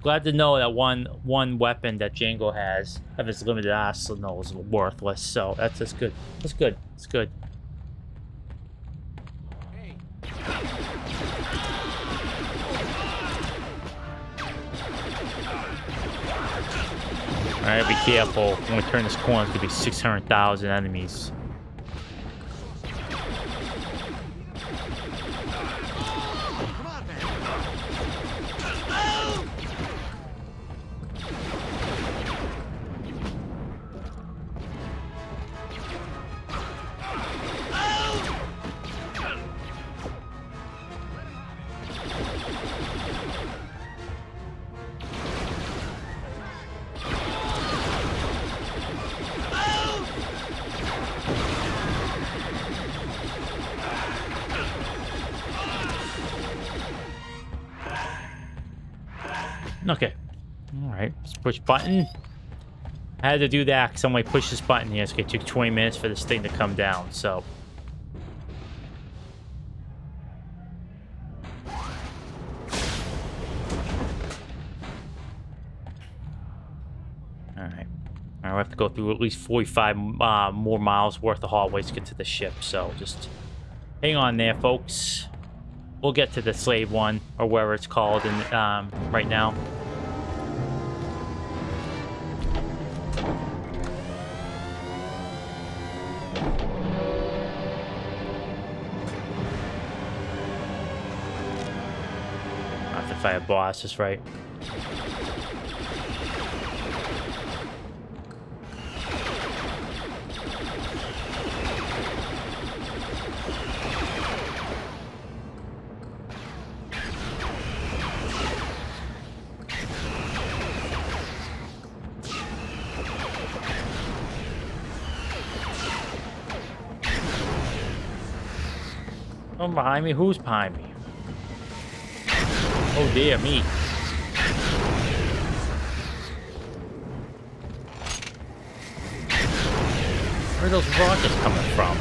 A: glad to know that one weapon that Django has of its limited arsenal is worthless. So that's good. That's good. It's good. Alright, be careful. When we turn this corner, it's gonna be 600,000 enemies. Okay. Alright, let's push button. I had to do that because somebody pushed this button here. So it took 20 minutes for this thing to come down, so. Alright. I have to go through at least 45 more miles worth of hallways to get to the ship, so just hang on there, folks. We'll get to the slave one, or whatever it's called, right now. I have to fight a boss, that's right. Oh, behind me? Who's behind me? Oh dear me. Where are those rockets coming from?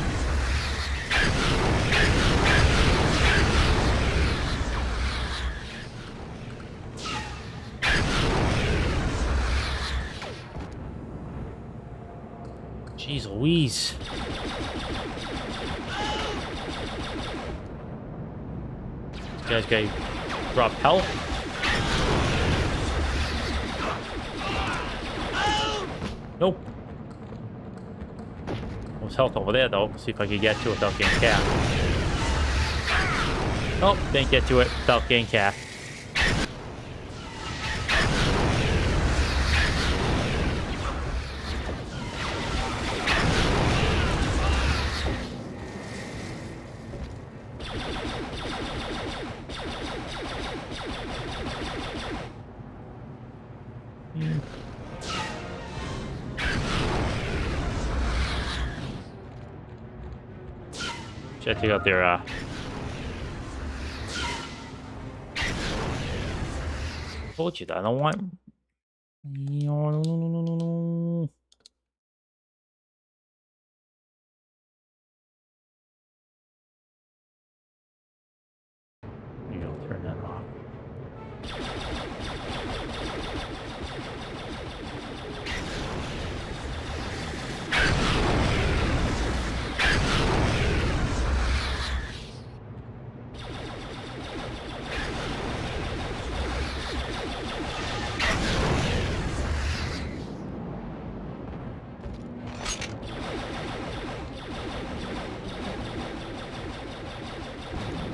A: Jeez Louise. This guy's got drop health. Nope. There's health over there though. See if I can get to it without getting capped. Oh, didn't get to it without getting capped. Should I take out their told you that I don't want. No. You know, turn that off.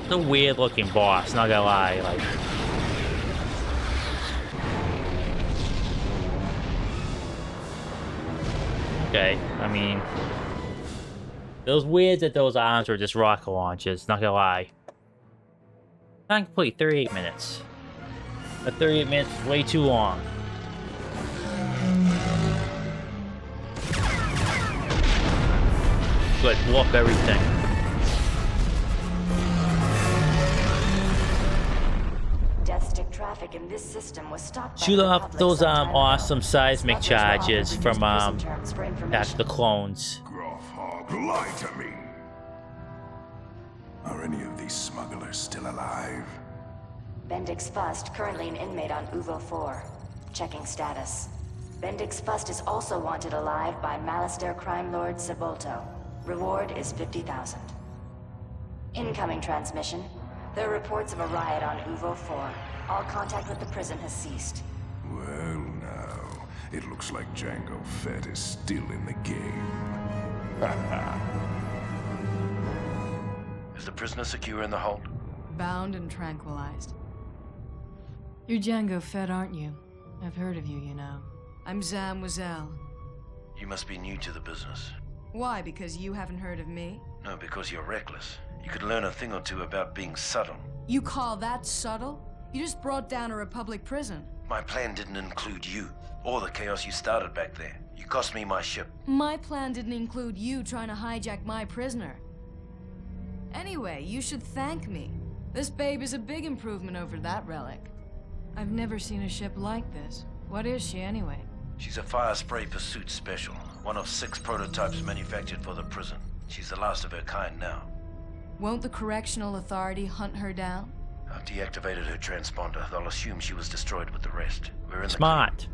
A: A weird looking boss, not gonna lie. Like, okay, I mean, it was weird that those arms were just rocket launches, not gonna lie. Time complete 38 minutes. That 38 minutes is way too long. Good, blow up everything.
F: Traffic in this system was stopped.
A: Shoot off those awesome seismic charges from back the clones.
G: Grofhog, lie to me. Are any of these smugglers still alive?
F: Bendix Fust, currently an inmate on Uvo 4. Checking status. Bendix Fust is also wanted alive by Malastare crime lord Sebulto. Reward is 50,000. Incoming transmission. There are reports of a riot on Uvo 4. All contact with the prison has ceased.
G: Well, now, it looks like Jango Fett is still in the game.
C: Is the prisoner secure in the hold?
H: Bound and tranquilized. You're Jango Fett, aren't you? I've heard of you, you know. I'm Zam Wazell.
C: You must be new to the business.
H: Why, because you haven't heard of me?
C: No, because you're reckless. You could learn a thing or two about being subtle.
H: You call that subtle? You just brought down a Republic prison.
C: My plan didn't include you, or the chaos you started back there. You cost me my ship.
H: My plan didn't include you trying to hijack my prisoner. Anyway, you should thank me. This babe is a big improvement over that relic. I've never seen a ship like this. What is she, anyway?
C: She's a fire spray pursuit special, one of 6 prototypes manufactured for the prison. She's the last of her kind now.
H: Won't the Correctional Authority hunt her down?
C: I've deactivated her transponder. They'll assume she was destroyed with the rest. We're in
A: Smart.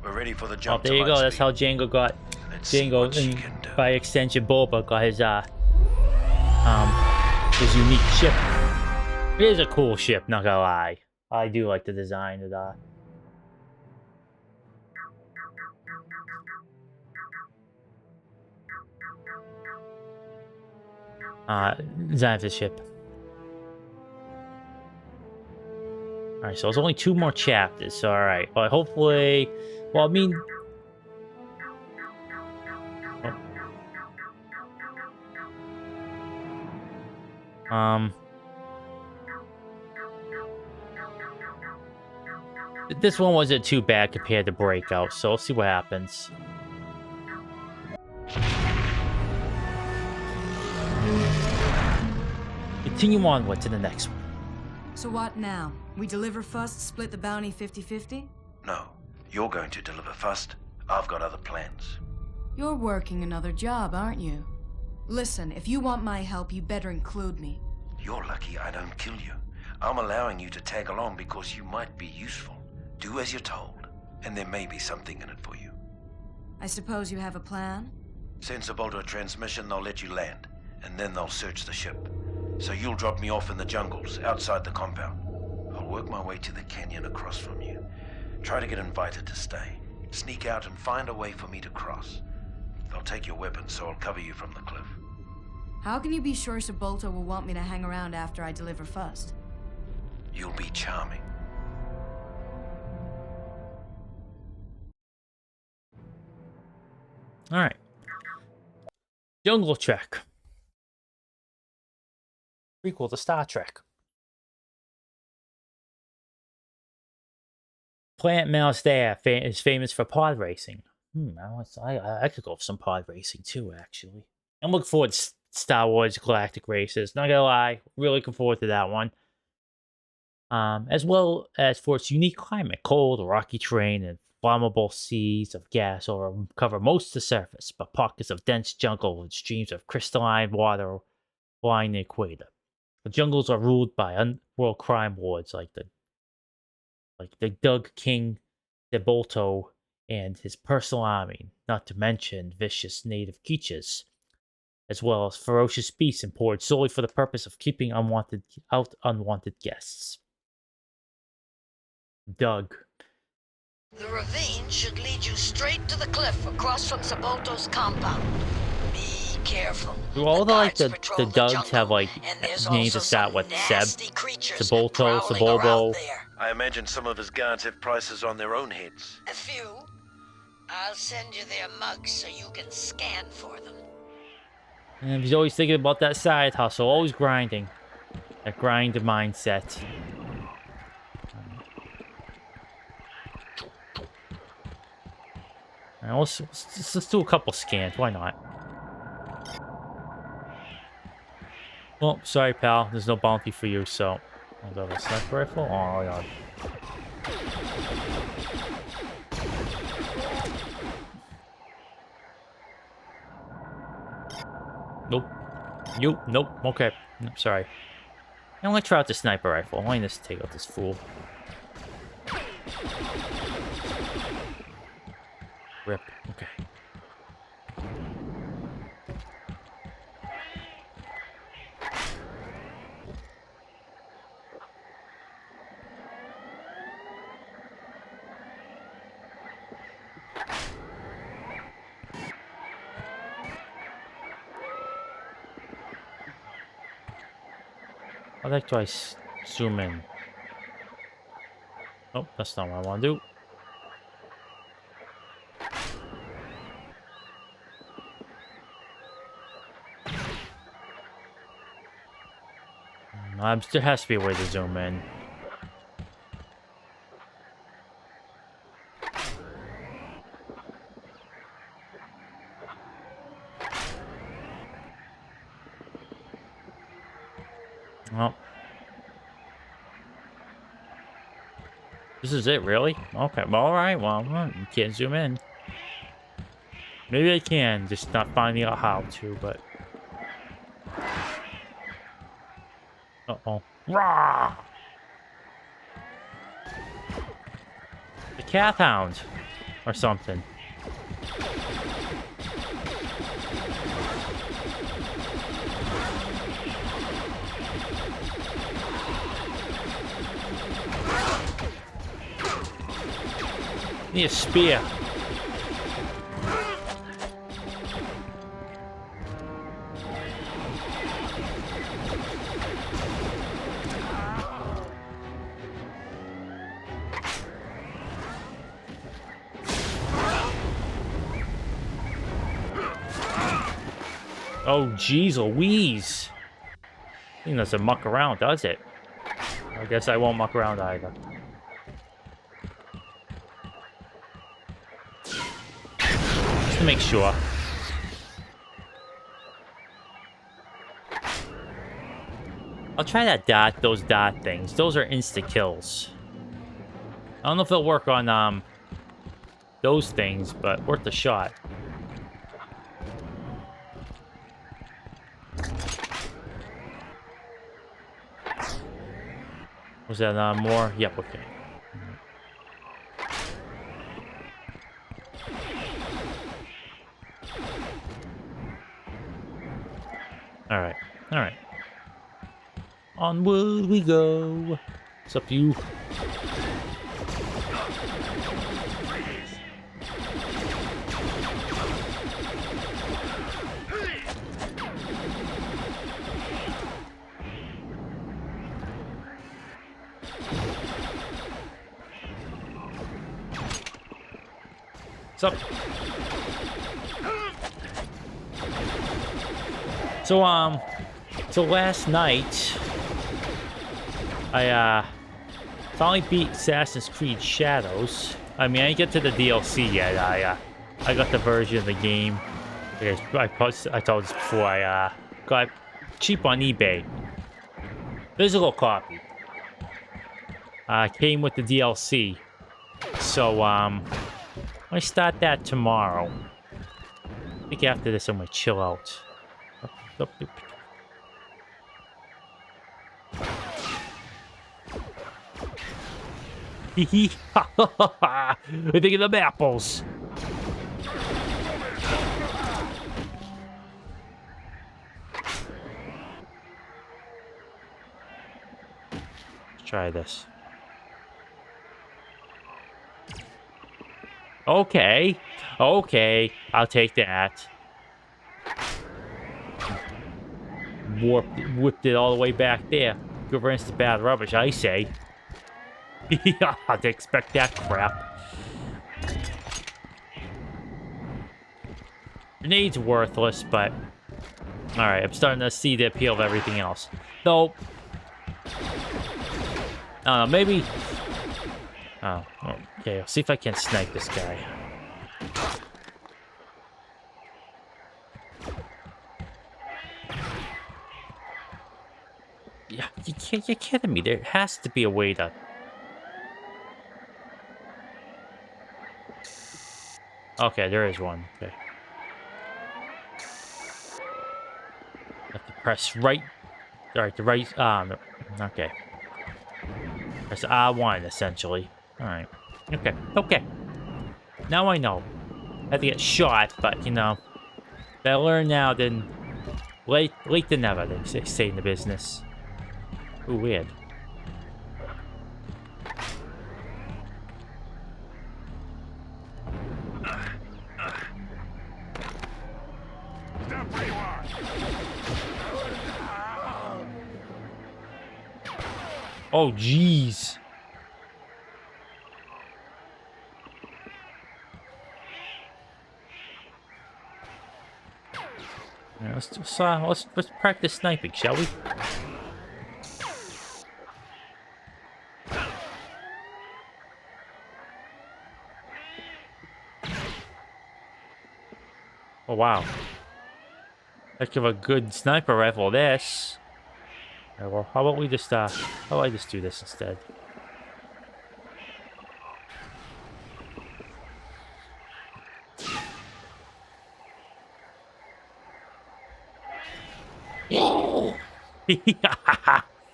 C: We're ready for the
A: Oh,
C: jump.
A: there you go. That's how Jango got. Jango, and by extension, Boba got his unique ship. It is a cool ship, not gonna lie. I do like the design of that. Design of the ship. Alright, so it's only 2 more chapters. Alright, but hopefully... Well, I mean... This one wasn't too bad compared to Breakout, so we'll see what happens. Continue onward to the next one.
H: So what now? We deliver first, split the bounty 50-50?
C: No, you're going to deliver first. I've got other plans.
H: You're working another job, aren't you? Listen, if you want my help, you better include me.
C: You're lucky I don't kill you. I'm allowing you to tag along because you might be useful. Do as you're told, and there may be something in it for you.
H: I suppose you have a plan?
C: Send Sebulto a transmission, they'll let you land, and then they'll search the ship. So you'll drop me off in the jungles, outside the compound. I'll work my way to the canyon across from you. Try to get invited to stay. Sneak out and find a way for me to cross. They'll take your weapons, so I'll cover you from the cliff.
H: How can you be sure Sabolto will want me to hang around after I deliver Fust?
C: You'll be charming.
A: Alright. Jungle Trek. Prequel to Star Trek. Planet Malastare is famous for pod racing. I could go for some pod racing too, actually. I'm looking forward to Star Wars Galactic Races. Not gonna lie, really looking forward to that one. As well as for its unique climate, cold, rocky terrain, and flammable seas of gas cover most of the surface, but pockets of dense jungle and streams of crystalline water line the equator. The jungles are ruled by underworld crime lords like the Doug King Debolto and his personal army, not to mention vicious native creatures, as well as ferocious beasts employed solely for the purpose of keeping unwanted guests. Doug.
D: The ravine should lead you straight to the cliff across from Sabolto's compound. Be careful.
A: Do all the
D: guards patrol
A: Dougs
D: jungle,
A: have like
D: and there's
A: names
D: also
A: that start
D: some
A: with Seb,
D: nasty creatures
A: Sabolto,
D: prowling
A: Sabobo?
D: around there.
C: I imagine some of his guards have prices on their own heads.
D: A few. I'll send you their mugs so you can scan for them.
A: And he's always thinking about that side hustle, always grinding. That grind mindset. Alright, let's do a couple scans, why not? Well, sorry pal, there's no bounty for you, so... I'll go with a sniper rifle? Oh my god. Nope. Nope. Okay. Nope, sorry. I only try out the sniper rifle. Why not just take out this fool? Rip. Okay. I'd like to zoom in. Oh, that's not what I want to do. There has to be a way to zoom in. Well, this is it, really? Okay, well, alright, well, you can't zoom in. Maybe I can, just not finding out how to, but... Uh-oh. Rah! The cat hound! Or something. Need a spear. Oh, jeez Louise. I think doesn't muck around, does it? I guess I won't muck around either. Just to make sure. I'll try those dot things. Those are insta kills. I don't know if it'll work on those things, but worth a shot. Was that more? Yep, okay. Alright, alright. Onward we go. What's up, you? So last night I finally beat Assassin's Creed Shadows. I mean, I didn't get to the DLC yet. I got the version of the game. I told this before. I got cheap on eBay. Physical copy. Came with the DLC. So I start that tomorrow. I think after this I'm gonna chill out. Hee ha ha ha ha! I think of them apples. Let's try this. Okay, okay, I'll take that. Whipped it all the way back there. Good riddance to bad rubbish, I say. Yeah, I'd expect that crap. Grenade's worthless, but... Alright, I'm starting to see the appeal of everything else. Though... I don't know, maybe... Oh, okay, I'll see if I can snipe this guy. Yeah, you're kidding me. There has to be a way to... Okay, there is one. Okay. Have to press right. Alright, the right. No. Okay. Press R1 essentially. Alright. Okay. Okay. Now I know. I had to get shot, but you know, better learn now than late than never. They say in the business. Ooh, weird. Oh, jeez. Yeah, let's practice sniping, shall we? Oh wow. Heck of a good sniper rifle this. Right, well, how about we just how about I just do this instead?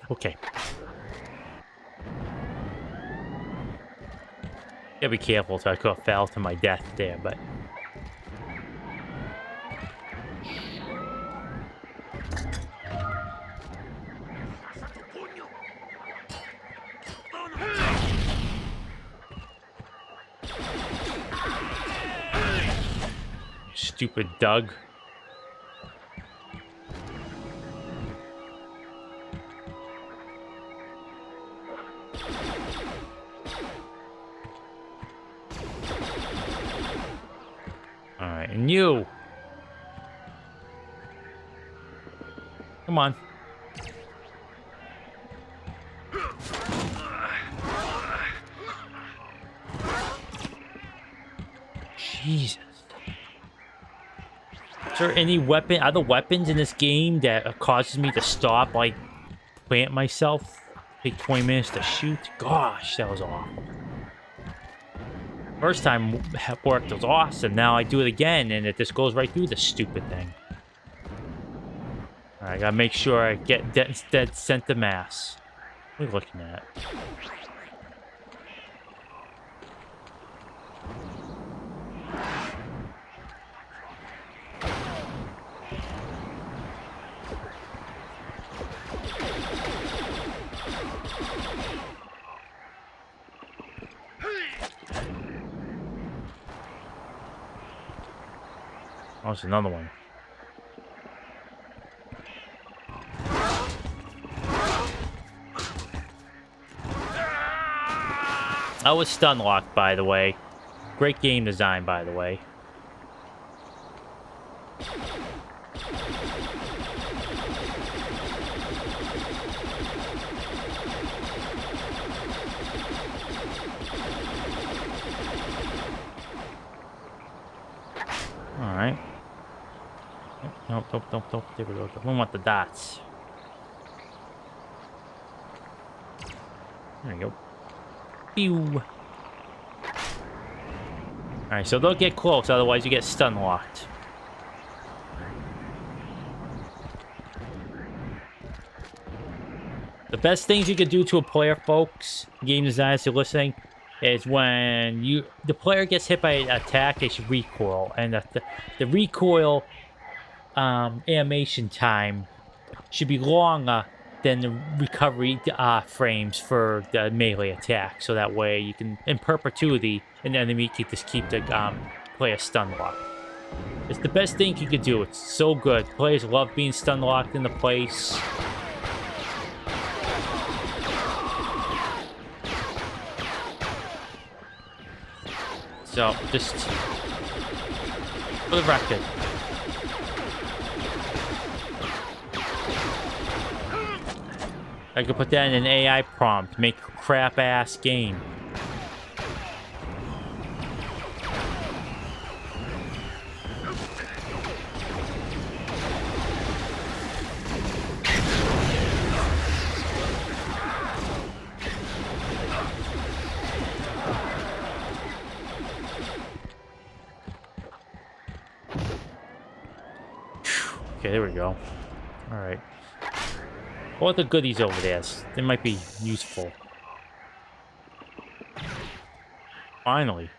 A: Okay. Gotta be careful, so I could have fell to my death there, but. Stupid Doug. Alright, and you. Come on. Jesus. Is there any other weapons in this game that causes me to stop, like, plant myself? Take 20 minutes to shoot? Gosh, that was awful. First time it worked, it was awesome. Now I do it again, and it just goes right through the stupid thing. Alright, I gotta make sure I get dead sent to mass. What are you looking at? Oh, there's another one. I was stun locked, by the way. Great game design, by the way. Alright. Nope, nope, nope, nope. There we go. We want the dots. There we go. Pew. Alright, so don't get close, otherwise you get stun locked. The best things you could do to a player, folks, game designers who are listening, is when the player gets hit by an attack, they should recoil. And the recoil animation time should be longer than the recovery frames for the melee attack. So that way you can, in perpetuity, an enemy can just keep the player stun locked. It's the best thing you could do. It's so good. Players love being stun locked into place. So, just for the record. I could put that in an AI prompt. Make a crap-ass game. Okay, there we go. Alright. What are the goodies over there? They might be useful. Finally.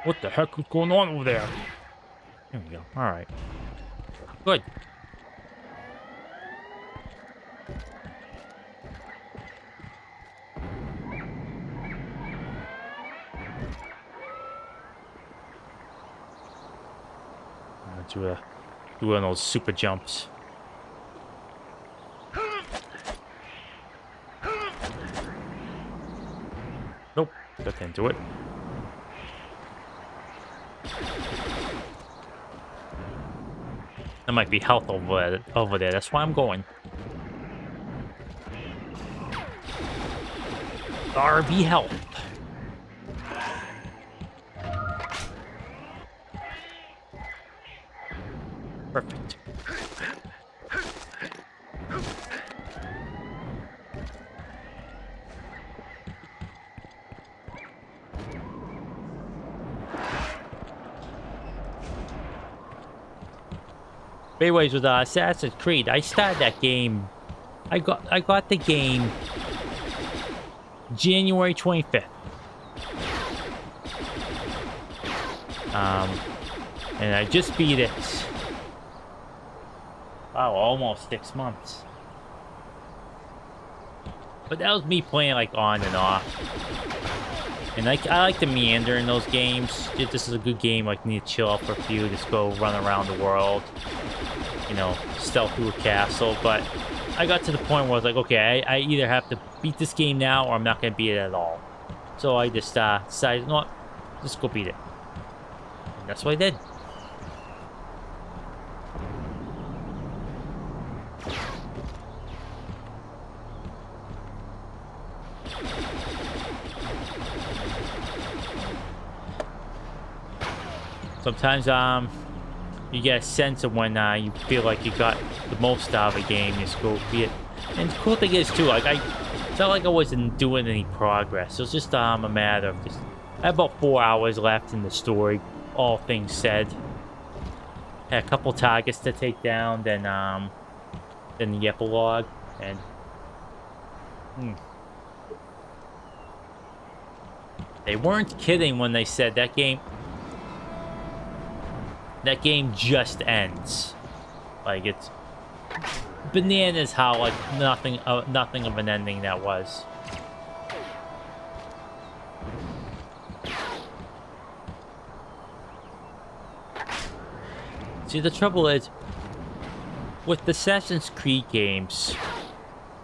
A: What the heck is going on over there? Here we go. Alright. Good. Do one of those super jumps. Nope, that didn't do it. There might be health over there. That's why I'm going. RB health. Perfect. Anyways, with Assassin's Creed, I started that game. I got the game January 25th. And I just beat it. Wow, almost 6 months. But that was me playing like on and off. And I like to meander in those games. This is a good game. Like, need to chill out for a few, just go run around the world. You know, stealth through a castle. But I got to the point where I was like, okay, I either have to beat this game now or I'm not going to beat it at all. So I just decided, you know what, just go beat it. And that's what I did. Sometimes you get a sense of when you feel like you got the most out of a game, just go beat it. And the cool thing is too, like it's not like I wasn't doing any progress. It was just a matter of just I had about 4 hours left in the story, all things said. Had a couple targets to take down, then the epilogue, and they weren't kidding when they said that game just ends. Like, it's bananas how like nothing of an ending that was. See, the trouble is with the Assassin's Creed games,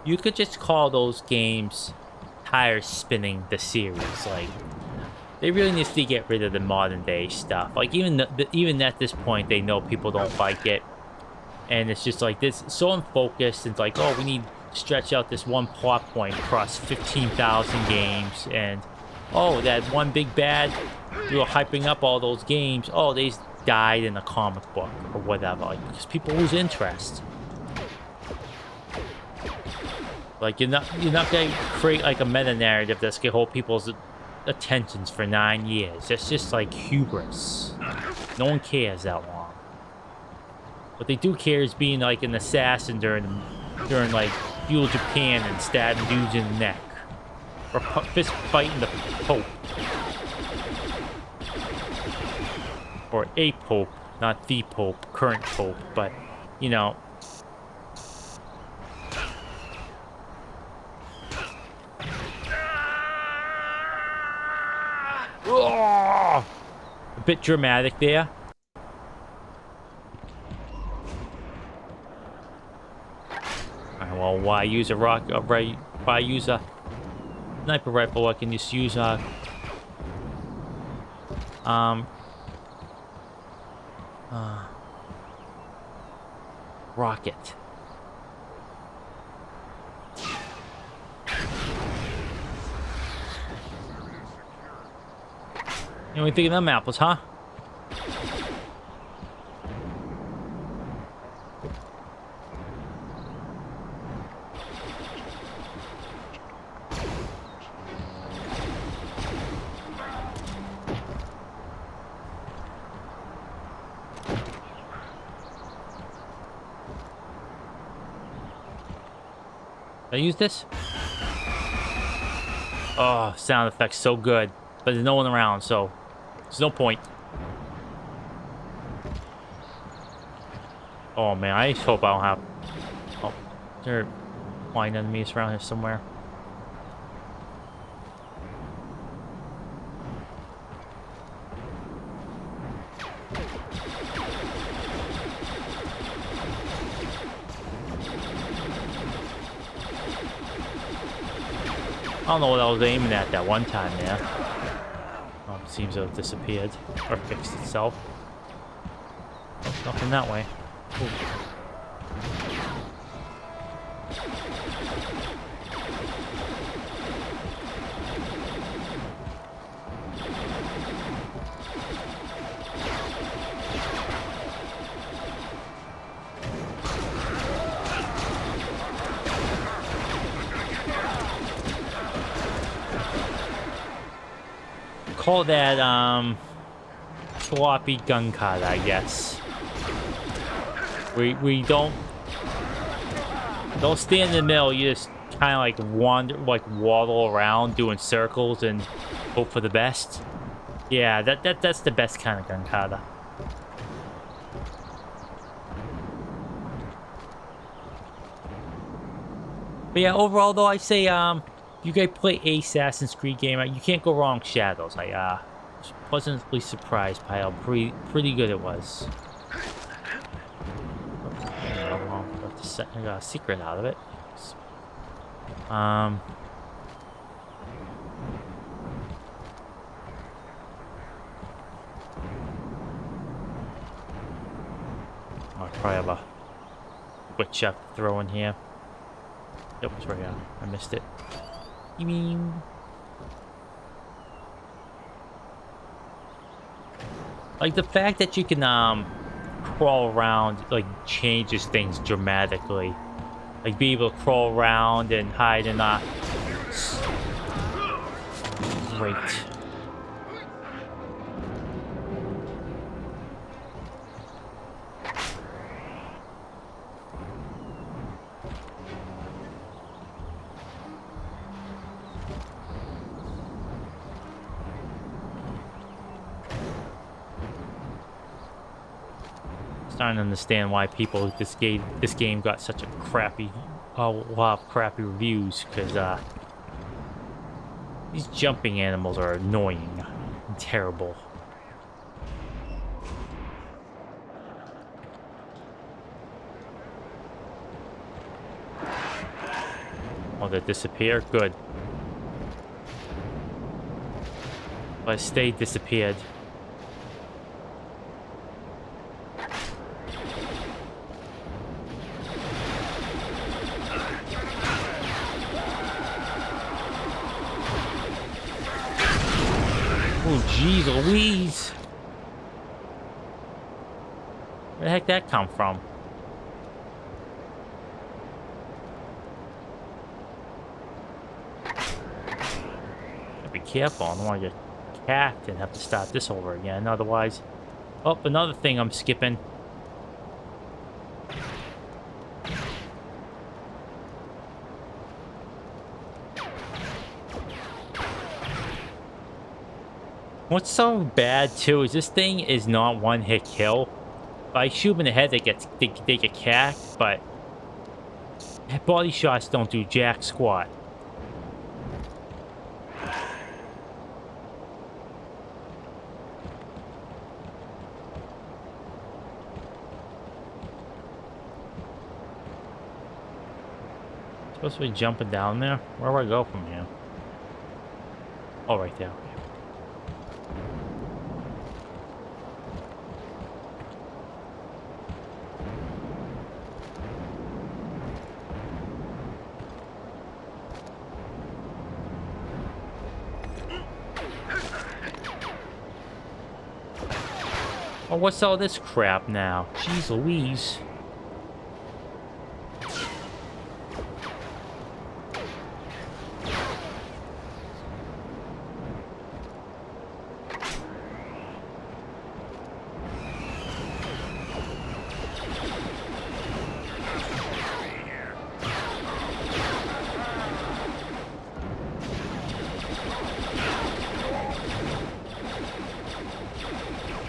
A: You could just call those games tire spinning the series. Like, they really need to get rid of the modern day stuff. Like, even at this point, they know people don't like it. And it's just like this, so unfocused. It's like, oh, we need to stretch out this one plot point across 15,000 games. And, oh, that one big bad, we were hyping up all those games. Oh, they died in a comic book or whatever. Like, because people lose interest. Like, you're not gonna create like a meta narrative that's gonna hold people's attentions for 9 years. That's just like hubris. No one cares that long. What they do care is being like an assassin during like feudal Japan and stabbing dudes in the neck, or fist fighting the Pope, or a Pope, not the Pope, current Pope, but you know. Oh, a bit dramatic there. Well, why use a why use a sniper rifle? I can just use a rocket. You know, we think of them apples, huh? Did I use this? Oh, sound effects so good. But there's no one around, so there's no point. Oh man, I just hope I don't have... Oh, there are flying enemies around here somewhere. I don't know what I was aiming at that one time there. Oh, it seems to have disappeared. Or fixed itself. Oh, nothing that way. Ooh. Call that, sloppy gun cut, I guess. We don't stand in the middle, you just kind of like waddle around doing circles and hope for the best. Yeah, that's the best kind of gun kata. But yeah, overall though, I say you guys play a Assassin's Creed game, you can't go wrong with Shadows. I was pleasantly surprised by how pretty good it was. I got a secret out of it. I probably have a quick chef to throw in here. Yep, it's right here. I missed it. You mean... Like, the fact that you can, crawl around, like, changes things dramatically. Like, be able to crawl around and hide in that. Great. Starting to understand why people this game got such a lot of crappy reviews, because these jumping animals are annoying and terrible. Oh, they disappear? Good. But stay disappeared. Oh, geez Louise. Where the heck did that come from? Be careful, I don't want to get cacked and have to start this over again. Otherwise, oh, another thing I'm skipping. What's so bad too is this thing is not one hit kill. If I shoot them in the head, they get cacked, but body shots don't do jack squat. Supposed to be jumping down there? Where do I go from here? Oh, right there. Oh, what's all this crap now? Jeez Louise.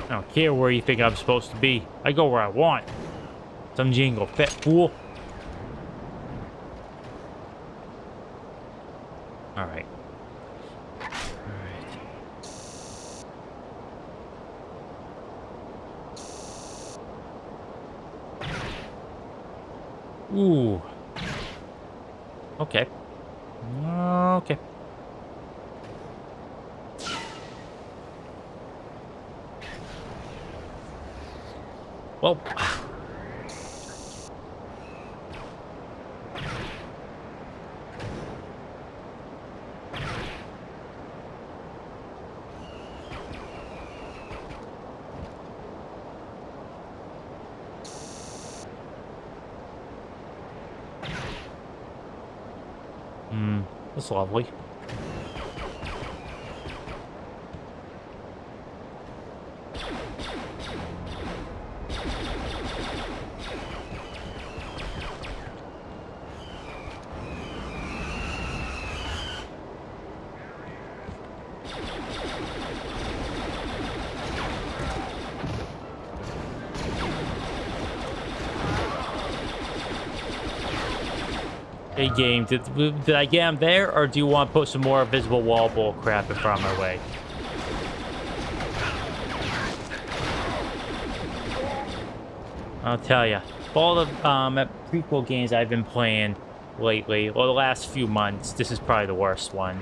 A: I don't care where you think I'm supposed to be. I go where I want. Some jingle, fat fool. Alright. Ooh. Okay. Okay. Well. That's lovely. Hey game, did I get him there, or do you want to put some more visible wall ball crap in front of my way? I'll tell you, all the prequel games I've been playing lately, or the last few months, this is probably the worst one.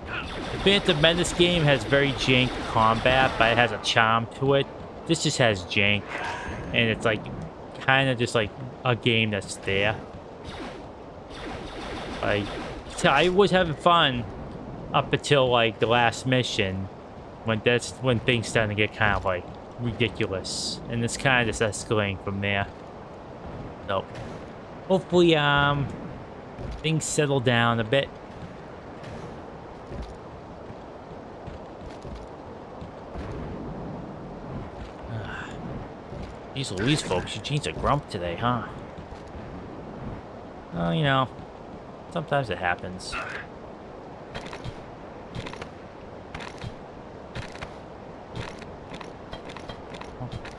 A: The Phantom Menace game has very jank combat, but it has a charm to it. This just has jank, and it's like kind of just like a game that's there. Like, I was having fun up until like the last mission, when things started to get kind of like ridiculous, and it's kind of just escalating from there. So hopefully things settle down a bit. These Louise folks, Eugene's a grump today, huh? Well, you know, sometimes it happens.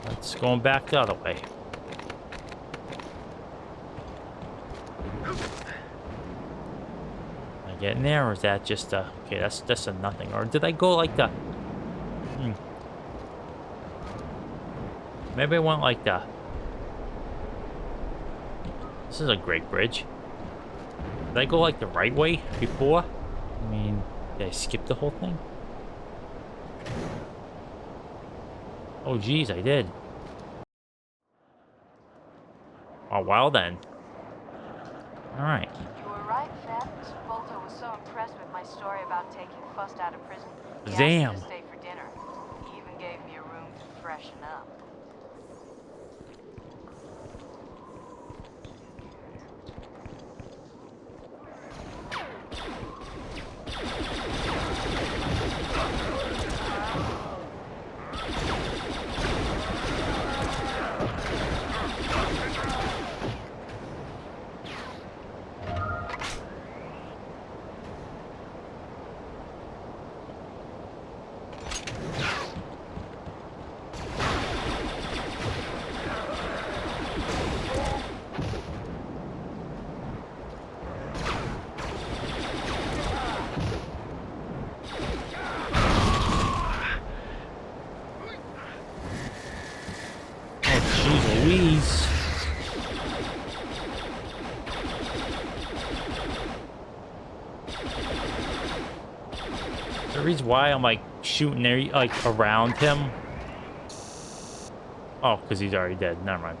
A: Let's go back the other way. Am I getting there, or is that just a... Okay, that's a nothing. Or did I go like the... Maybe I went like the... This is a great bridge. Did I go like the right way before? I mean, did I skip the whole thing? Oh geez, I did. Oh well then. Alright.
H: You were right, Fat. Bolto was so impressed with my story about taking Fust out of prison. He
A: Damn.
H: asked me to stay for dinner. He even gave me a room to freshen up.
A: Jeez Louise. The reason why I'm like shooting there, like around him. Oh, because he's already dead. Never mind.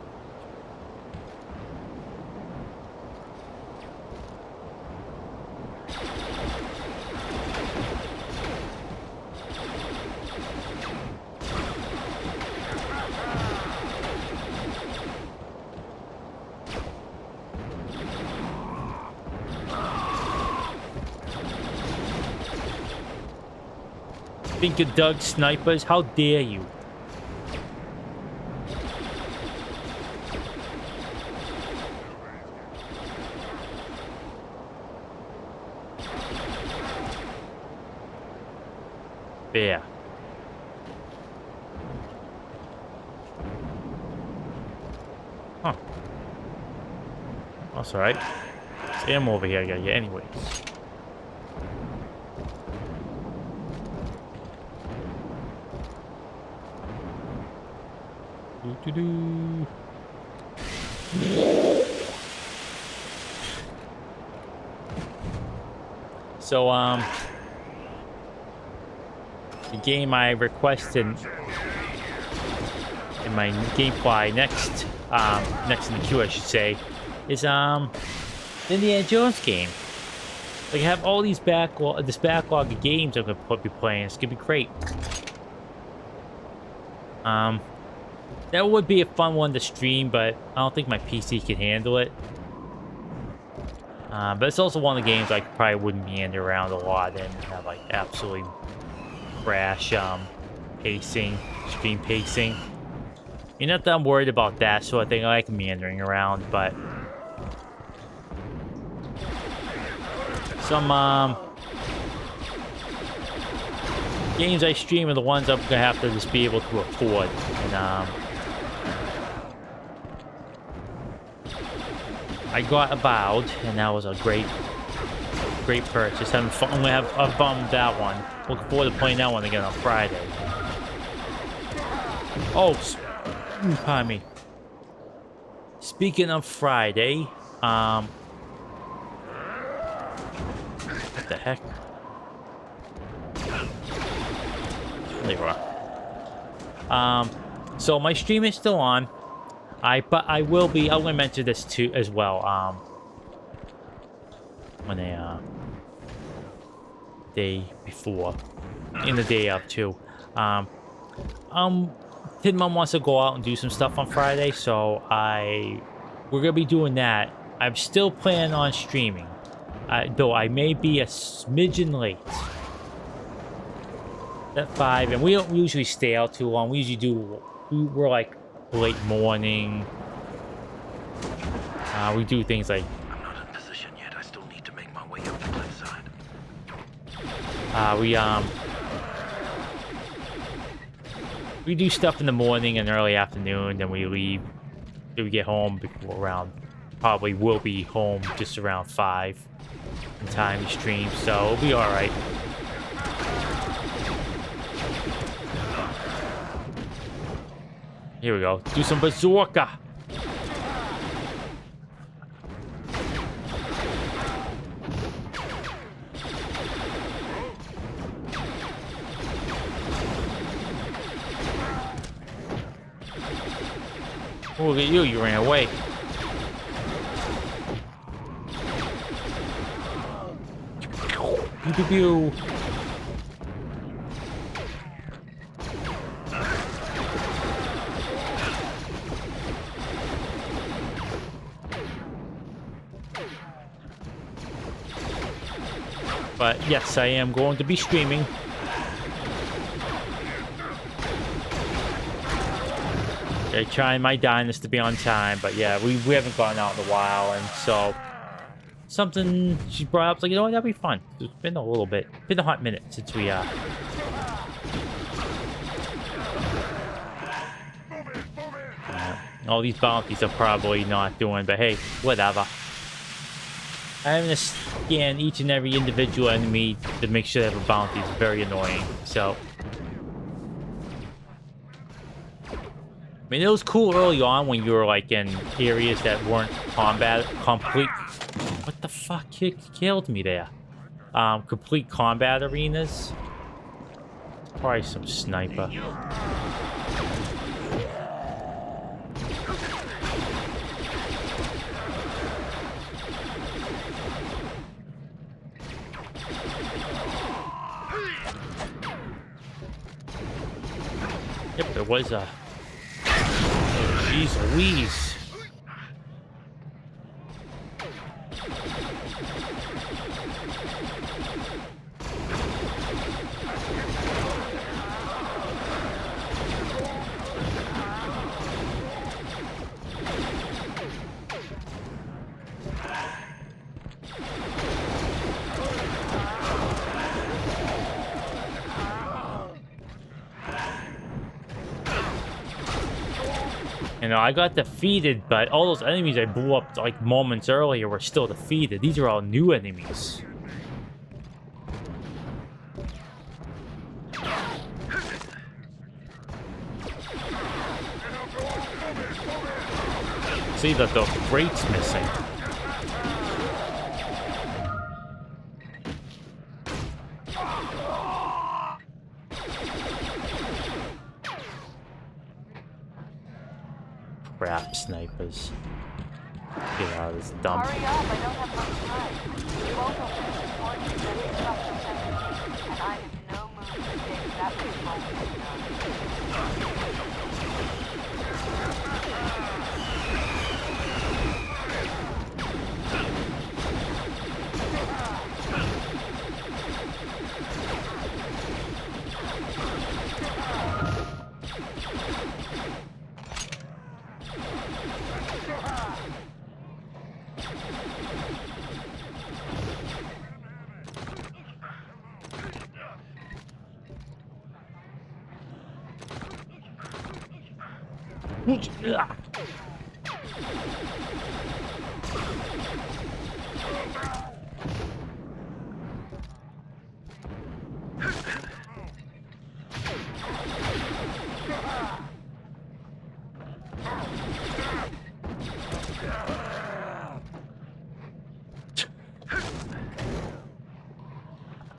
A: Think of Doug snipers? How dare you? There. Huh. That's alright. There's ammo over here I gotta get anyways. Doo-doo-doo. So, the game I requested in my gameplay next in the queue, I should say, is the Indiana Jones game. Like, I have all these this backlog of games I'm gonna be playing. It's gonna be great. That would be a fun one to stream, but I don't think my PC can handle it. But it's also one of the games I probably wouldn't meander around a lot and have like absolutely crash pacing, stream pacing. You're not that I'm worried about that, so I think I like meandering around, but some games I stream are the ones I'm gonna have to just be able to afford. And I got Avowed, and that was a great purchase. Having fun. I'm gonna have fun with that one. Looking forward to playing that one again on Friday. Oh, pardon me. Speaking of Friday, what the heck? There you are. So my stream is still on. But I will be. I'm gonna mention this too as well. When day before, in the day of too. Tin Mom wants to go out and do some stuff on Friday, so we're gonna be doing that. I'm still planning on streaming, though I may be a smidgen late. At 5, and we don't usually stay out too long. We usually we're like late morning. We do things like
C: I'm not in position yet. I still need to make my way up the cliffside.
A: we do stuff in the morning and early afternoon, then we leave. We get home before around, probably will be home just around 5 in time to stream, so we'll be all right. Here we go. Do some berserker. Oh, look at you. You ran away. Pew, pew, pew. But yes, I am going to be streaming. Okay, trying my darndest to be on time, but yeah, we haven't gone out in a while, and so something she brought up, like, you know what, that'd be fun. It's been a little bit, been a hot minute since we all these bounties are probably not doing, but hey, whatever. Having to scan each and every individual enemy to make sure they have a bounty is very annoying. So, I mean, it was cool early on when you were like in areas that weren't complete. What the fuck killed me there? Complete combat arenas. Probably some sniper. Yep, there was a... Oh, jeez Louise. You know, I got defeated, but all those enemies I blew up like moments earlier were still defeated. These are all new enemies. See that the freight's missing. Crap, snipers. Get out of this dump.
I: Hurry up, I don't have much time. You also finished reporting that the instruction sent, and I'm in no mood to take that big moment.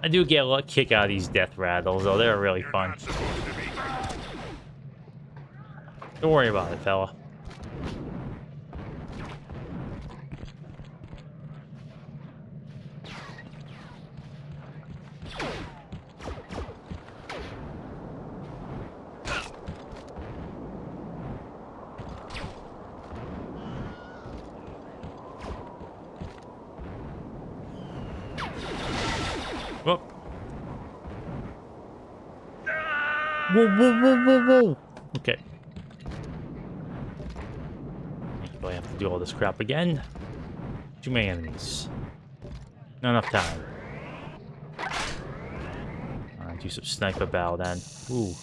A: I do get a kick out of these death rattles, though. They're really fun. Don't worry about it, fella. Whoa. Whoa, whoa, whoa, whoa, whoa. Okay. Do I have to do all this crap again? Too many enemies. Not enough time. Alright, do some sniper battle then. Ooh.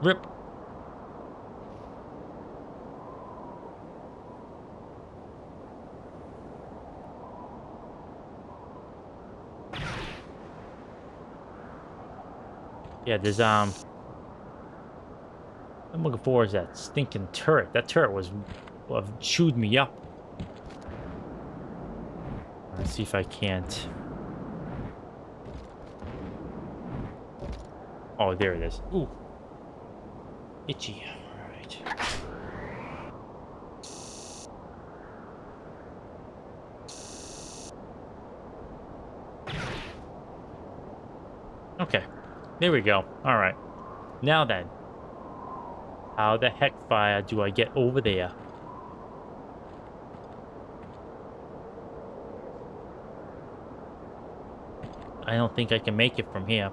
A: Rip. Yeah, there's looking for is that stinking turret. That turret was chewed me up. Let's see if I can't. Oh, there it is. Ooh. Itchy. Alright. Okay. There we go. Alright. Now then. How the heck fire do I get over there? I don't think I can make it from here.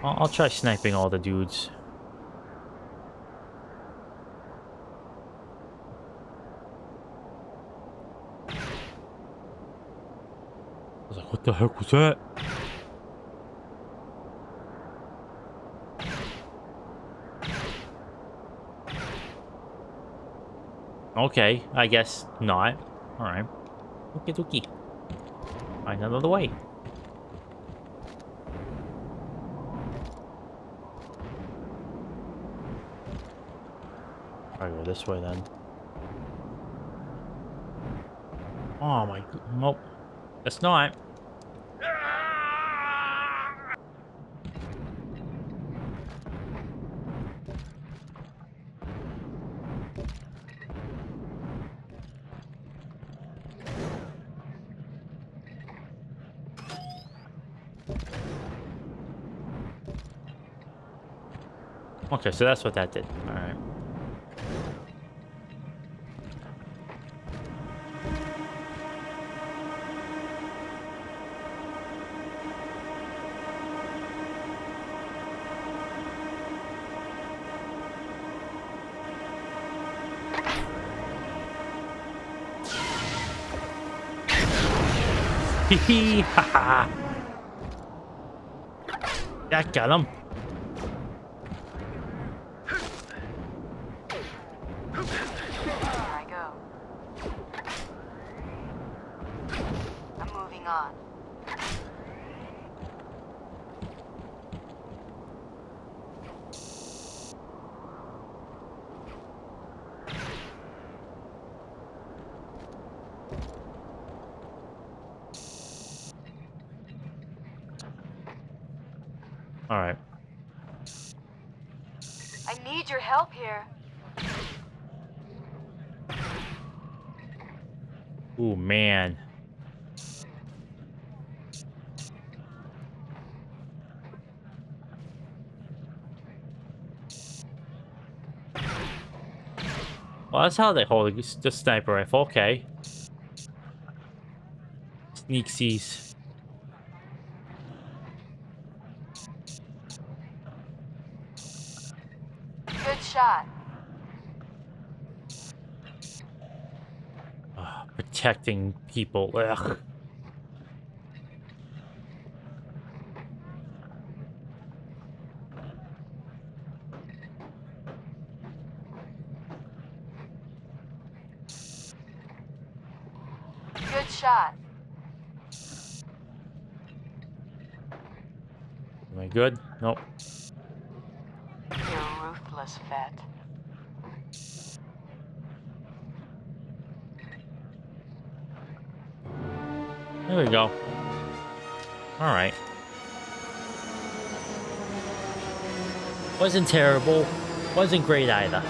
A: I'll try sniping all the dudes. I was like, what the heck was that? Okay, I guess not. Alright. Okie dokie. Find another way. I'll go this way then. Oh my... Nope. That's not. Okay, so that's what that did. Alright. Hee ha ha! That got him.
I: There I go. I'm moving on.
A: All right.
I: I need your help here.
A: Ooh, man. Well, that's how they hold the sniper rifle. Okay. Sneaksies.
I: Good shot.
A: Protecting people. Ugh.
I: Good shot.
A: Am I good? Nope.
I: You're ruthless, vet.
A: There we go. All right. Wasn't terrible. Wasn't great either.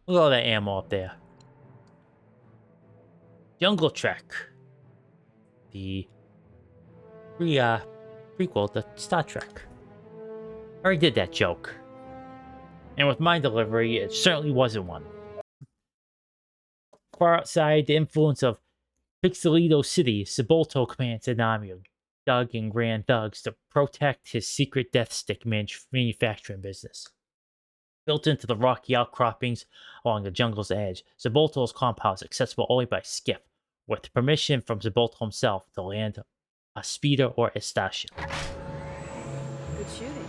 A: Look at all that ammo up there. Jungle Trek. The prequel to Star Trek. I already did that joke. And with my delivery, it certainly wasn't one. Far outside the influence of Pixelito City, Cibolto commands an army of Doug and Grand Thugs to protect his secret death stick manufacturing business. Built into the rocky outcroppings along the jungle's edge, Cibolto's compound is accessible only by skiff, with permission from Cibolto himself to land a speeder or a starship.
H: Good shooting.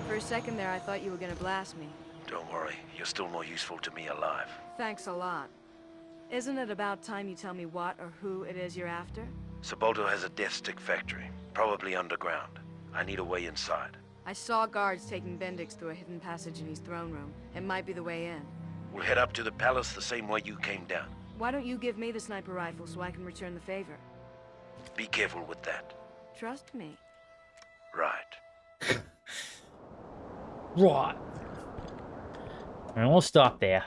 H: For a second there, I thought you were gonna blast me.
C: Don't worry, you're still more useful to me alive.
H: Thanks a lot. Isn't it about time you tell me what or who it is you're after?
C: Sabolto has a death stick factory, probably underground. I need a way inside.
H: I saw guards taking Bendix through a hidden passage in his throne room. It might be the way in.
C: We'll head up to the palace the same way you came down.
H: Why don't you give me the sniper rifle so I can return the favor?
C: Be careful with that.
H: Trust me.
C: Right.
A: Right. And we'll stop there.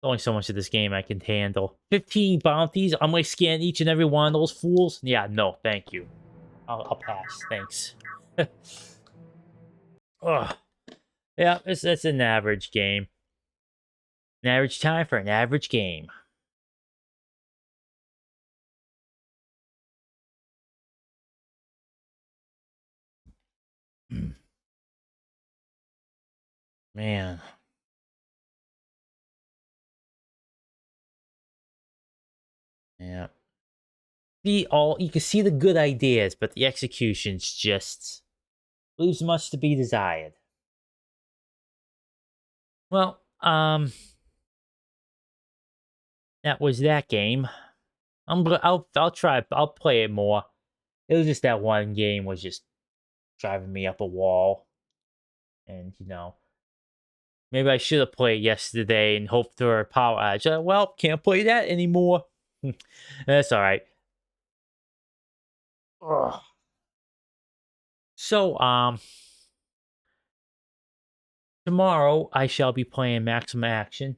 A: Only so much of this game I can handle. 15 bounties? I'm gonna scan each and every one of those fools? Yeah, no, thank you. I'll pass, thanks. Ugh. Yeah, it's an average game. An average time for an average game. Man. Yeah. You can see the good ideas, but the execution's just leaves much to be desired. Well, that was that game. I'll play it more. It was just that one game was just driving me up a wall. And, you know, maybe I should have played yesterday and hoped for a power outage. Well, can't play that anymore. That's alright. So, tomorrow I shall be playing Maximum Action.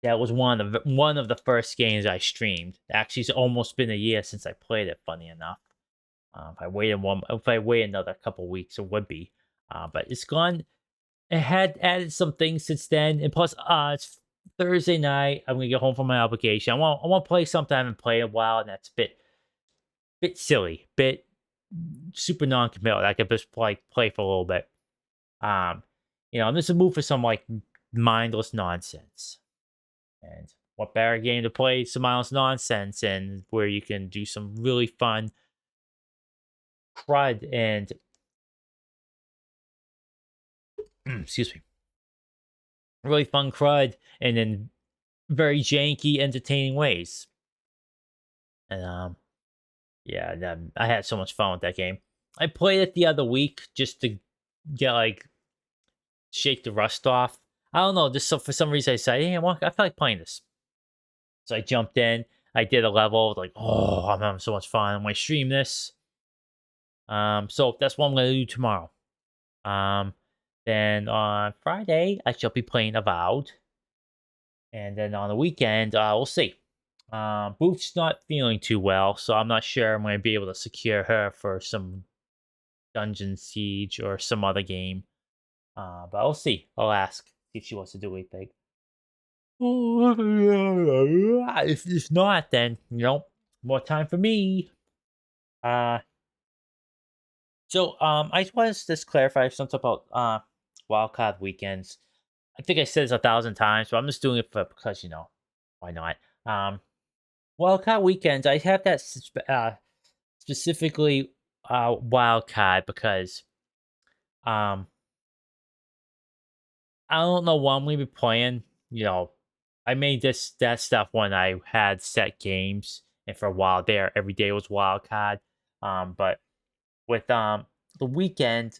A: That was one of the first games I streamed. Actually, it's almost been a year since I played it. Funny enough, if I wait another couple weeks, it would be. But it's gone. It had added some things since then, and plus, it's Thursday night. I'm gonna get home from my obligation. I want to play something I haven't played in a while, and that's a bit silly, bit super non-committal. I could just play for a little bit. You know, I'm just a move for some like mindless nonsense. And what better game to play some mindless nonsense and where you can do some really fun crud and excuse me, really fun crud and in very janky, entertaining ways. And yeah, I had so much fun with that game. I played it the other week just to get like shake the rust off. I don't know, just so for some reason I said, hey, I feel like playing this. So I jumped in, I did a level, like, oh, I'm having so much fun. I'm gonna stream this. So that's what I'm gonna do tomorrow. Then on Friday, I shall be playing Avowed. And then on the weekend, we'll see. Booth's not feeling too well, so I'm not sure I'm gonna be able to secure her for some Dungeon Siege or some other game. But I'll see. I'll ask if she wants to do anything. If not, then, you know, more time for me. So, I just wanted to just clarify something about, wildcard weekends. I think I said this 1,000 times, but I'm just doing it because, you know, why not? Wildcard weekends, I have that, specifically, wildcard because, I don't know what I'm going to be playing. You know, I made that stuff when I had set games, and for a while there, every day was wildcard. But with the weekend,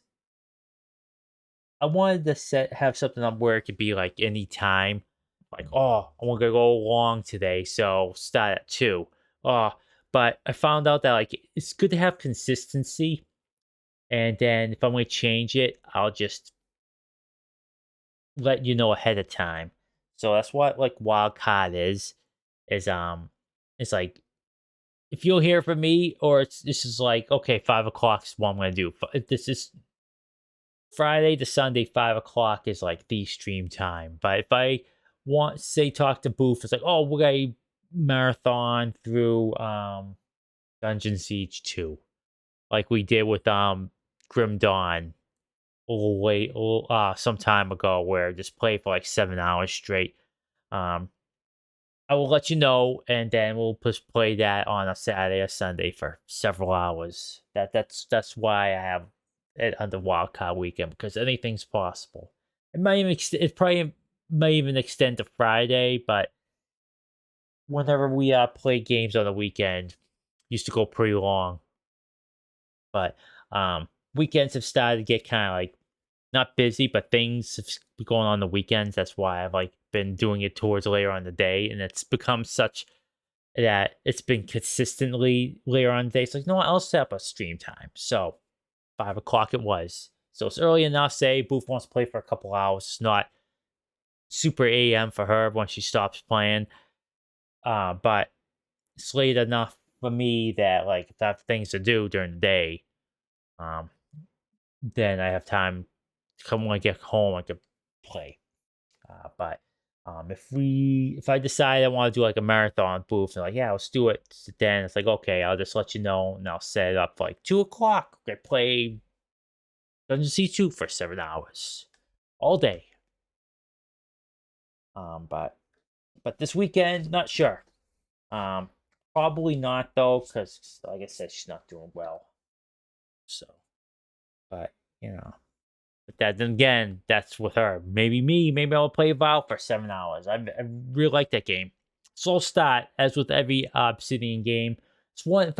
A: I wanted to have something up where it could be like any time. Like, oh, I want to go long today, so start at 2. But I found out that like it's good to have consistency, and then if I'm going to change it, I'll just let you know ahead of time. So that's what like wildcard is it's like if you'll hear from me, or this is like, okay, 5 o'clock is what I'm gonna do. If this is Friday to Sunday, 5 o'clock is like the stream time. But if I want say talk to Booth, it's like, oh, we're gonna marathon through Dungeon Siege 2. Like we did with Grim Dawn some time ago, where just play for like 7 hours straight. I will let you know, and then we'll just play that on a Saturday or Sunday for several hours. That's why I have on the wildcard weekend because anything's possible. It probably might even extend to Friday, but whenever we play games on the weekend, used to go pretty long. But weekends have started to get kind of like not busy, but things have been going on the weekends. That's why I've like been doing it towards later on the day, and it's become such that it's been consistently later on the day. It's like, no, I'll set up a stream time. So 5 o'clock it was. So it's early enough. Say Booth wants to play for a couple hours. It's not super AM for her once she stops playing. But it's late enough for me that like if I have things to do during the day, then I have time to come when I get home. I can play. But if I decide I want to do like a marathon Booth, and like, yeah, let's do it. Then it's like, okay, I'll just let you know, and I'll set it up for like 2 o'clock. I play Dungeon C2 for 7 hours all day. But this weekend, not sure. Probably not though, because like I said, she's not doing well. So, but you know, but then again, that's with her. Maybe me. Maybe I'll play Val for 7 hours. I really like that game. Slow start, as with every Obsidian game. It's one. If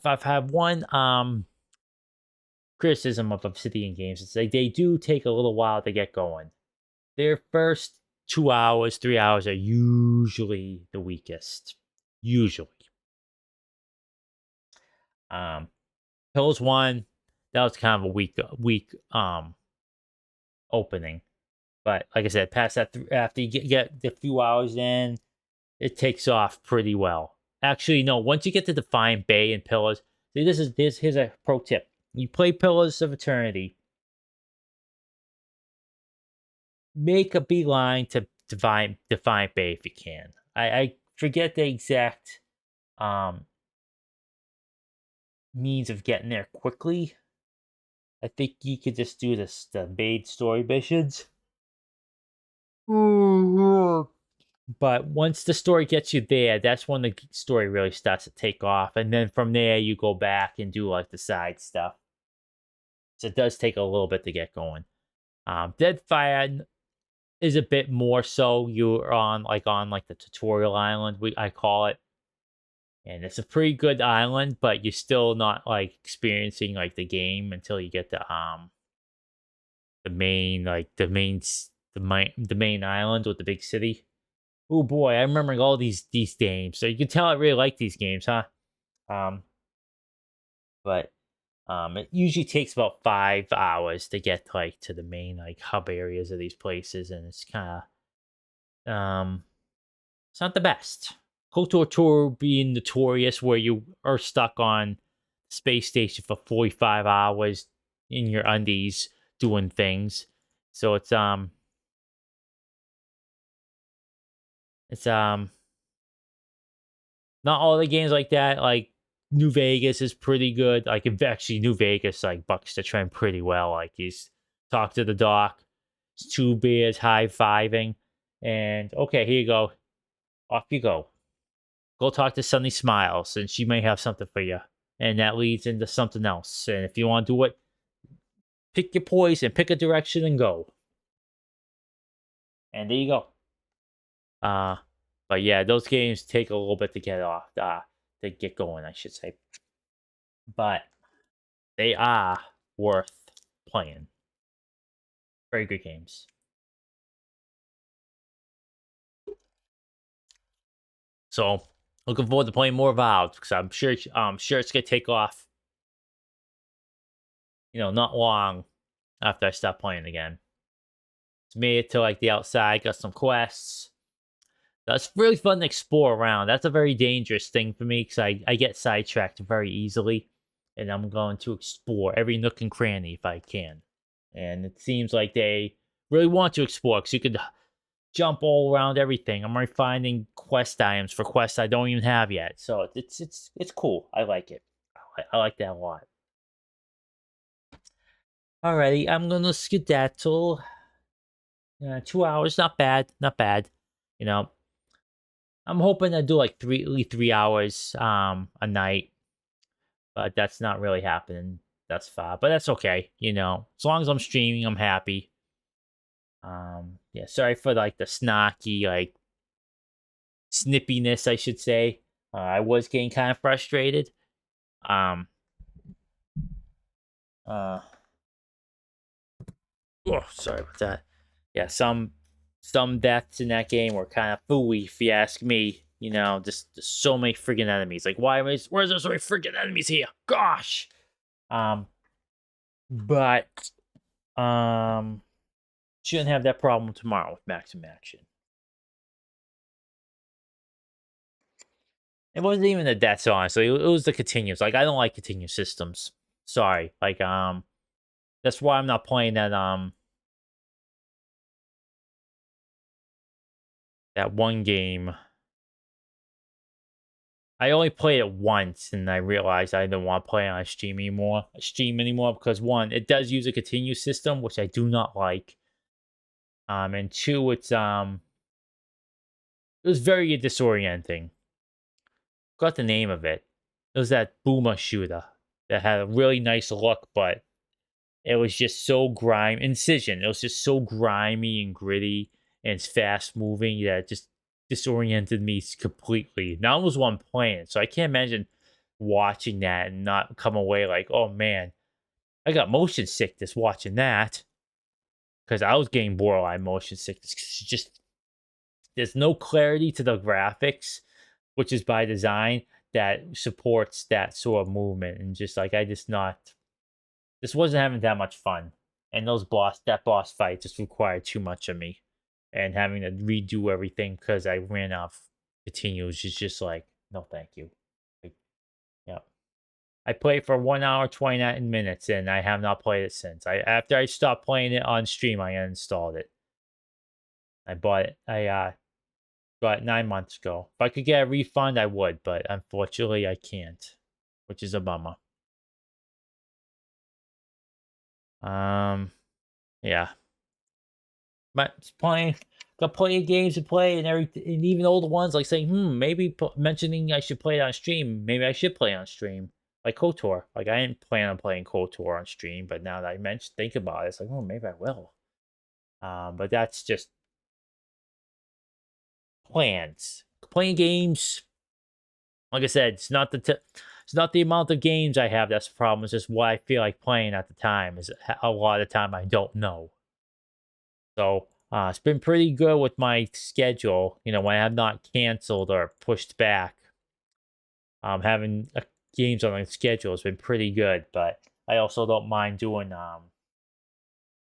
A: I've had one criticism of Obsidian games, it's like they do take a little while to get going. Their first 2 hours, 3 hours are usually the weakest. Usually. Hills 1, that was kind of a weak opening. But like I said, past that, after you get the few hours in, it takes off pretty well. Actually, no, once you get to Defiant Bay and Pillars, see, here's a pro tip. You play Pillars of Eternity, make a beeline to Defiant Bay if you can. I forget the exact means of getting there quickly. I think you could just do the main story missions. But once the story gets you there, that's when the story really starts to take off. And then from there, you go back and do like the side stuff. So it does take a little bit to get going. Deadfire is a bit more so. You're on the tutorial island, I call it. And it's a pretty good island, but you're still not like experiencing like the game until you get the main island with the big city. Oh boy, I'm remembering all these games. So you can tell I really like these games, huh? But it usually takes about 5 hours to get like to the main like hub areas of these places, and it's kind of it's not the best. KOTOR Tour being notorious where you are stuck on space station for 45 hours in your undies doing things. So it's not all the games like that. Like New Vegas is pretty good. Like actually New Vegas like bucks the trend pretty well. Like he's talk to the doc, it's 2 beers, high-fiving, and okay, here you go. Off you go. Go talk to Sunny Smiles, and she may have something for you. And that leads into something else. And if you want to do it, pick your poison, pick a direction, and go. And there you go. But yeah, those games take a little bit to get off, to get going, I should say. But they are worth playing. Very good games. So, looking forward to playing more Valve because I'm sure it's gonna take off. Not long after I stop playing again. It's made it to like the outside, got some quests. That's really fun to explore around. That's a very dangerous thing for me because I get sidetracked very easily, and I'm going to explore every nook and cranny if I can. And it seems like they really want to explore because you could jump all around everything. I'm already finding quest items for quests I don't even have yet. So it's cool. I like it. I like that a lot. Alrighty, I'm gonna skedaddle. 2 hours, not bad. I'm hoping to do like 3 hours a night. but that's not really happening thus far. But that's okay, you know. As long as I'm streaming, I'm happy. Yeah, sorry for like the snarky, like snippiness, I should say. I was getting kind of frustrated. Um, oh, sorry about that. Yeah, some deaths in that game were kind of fooey, if you ask me. You know, just so many freaking enemies. Like, where's there so many freaking enemies here? Gosh. But shouldn't have that problem tomorrow with Maximum Action. It wasn't even the deaths, honestly. It was the continues. Like, I don't like continuous systems. Sorry. Like, that's why I'm not playing that one game. I only played it once, and I realized I didn't want to play it on stream anymore. Because one, it does use a continuous system, which I do not like. And two, it was very disorienting. Forgot the name of it. It was that boomer shooter that had a really nice look, but it was just so grimy. Incision. It was just so grimy and gritty, and it's fast moving that it just disoriented me completely. Now I was one playing it, so I can't imagine watching that and not come away like, oh man, I got motion sickness watching that. Because I was getting borderline motion sickness. Just there's no clarity to the graphics, which is by design, that supports that sort of movement. And just like this wasn't having that much fun. And that boss fight just required too much of me. And having to redo everything because I ran out of continues is just like, no thank you. Like, yeah. I played for 1 hour 29 minutes and I have not played it since. After I stopped playing it on stream, I uninstalled it. I bought it. I got it 9 months ago. If I could get a refund, I would, but unfortunately I can't, which is a bummer. Yeah. But got plenty of games to play and everything, and even older ones like saying, maybe mentioning I should play it on stream. Maybe I should play it on stream. Like KOTOR. Like, I didn't plan on playing KOTOR on stream, but now that I think about it, it's like, maybe I will. But that's just plans. Playing games, like I said, it's not the amount of games I have that's the problem. It's just what I feel like playing at the time. Is a lot of the time I don't know. So it's been pretty good with my schedule. You know, when I have not canceled or pushed back. Having games on my schedule has been pretty good, but I also don't mind doing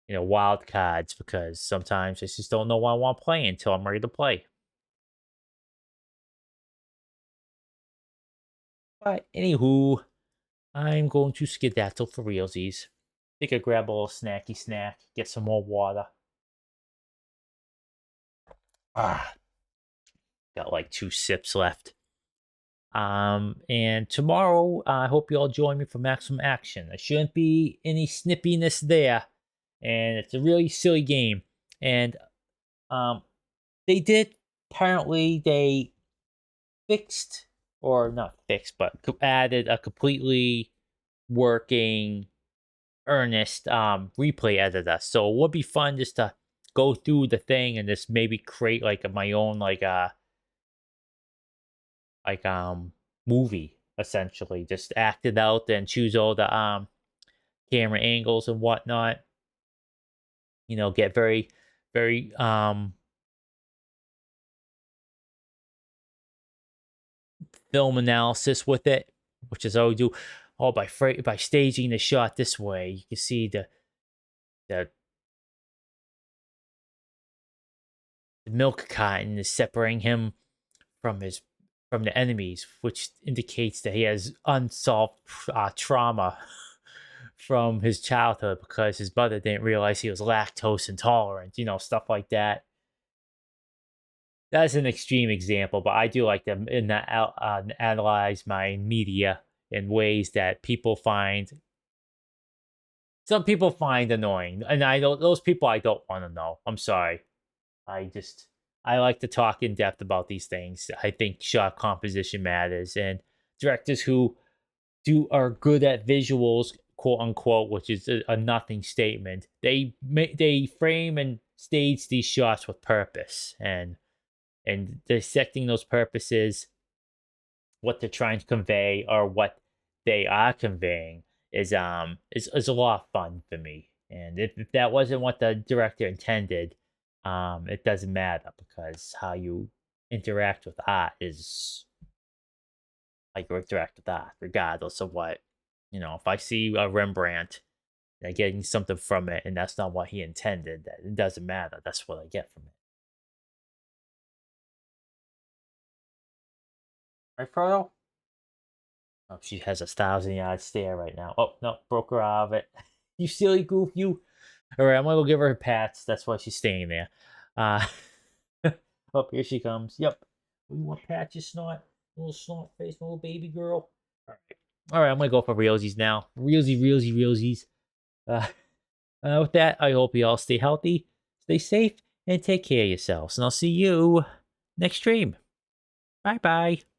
A: wild cards because sometimes I just don't know what I want to play until I'm ready to play. But anywho, I'm going to skedaddle for realsies. Think I grab a little snacky snack, get some more water. Got like 2 sips left. And tomorrow, I hope you all join me for Maximum Action. There shouldn't be any snippiness there. And it's a really silly game. And they fixed, or not fixed, but added a completely working, earnest replay editor. So it would be fun just to go through the thing and just maybe create like my own movie, essentially. Just act it out and choose all the camera angles and whatnot. You know, get very, very film analysis with it, which is how we do all by staging the shot this way. You can see the milk carton is separating him from the enemies, which indicates that he has unsolved trauma from his childhood because his mother didn't realize he was lactose intolerant, stuff like that. That's an extreme example, but I do like to analyze my media in ways that some people find annoying. And I know those people I don't want to know. I'm sorry. I like to talk in depth about these things. I think shot composition matters, and directors who are good at visuals, quote unquote, which is a nothing statement. They frame and stage these shots with purpose, and dissecting those purposes, what they're trying to convey or what they are conveying is a lot of fun for me. And if that wasn't what the director intended, it doesn't matter, because how you interact with art is like you interact with art, regardless of what, if I see a Rembrandt and I'm getting something from it and that's not what he intended, that it doesn't matter. That's what I get from it. Right, Frodo? Oh, she has a 1,000-yard stare right now. Oh, no, broke her out of it. You silly goof, you. All right, I'm going to go give her pats. That's why she's staying there. Oh, here she comes. Yep. You want pats, you snot? Little snot face, little baby girl. All right, I'm going to go for realsies now. Realsies. With that, I hope you all stay healthy, stay safe, and take care of yourselves. And I'll see you next stream. Bye-bye.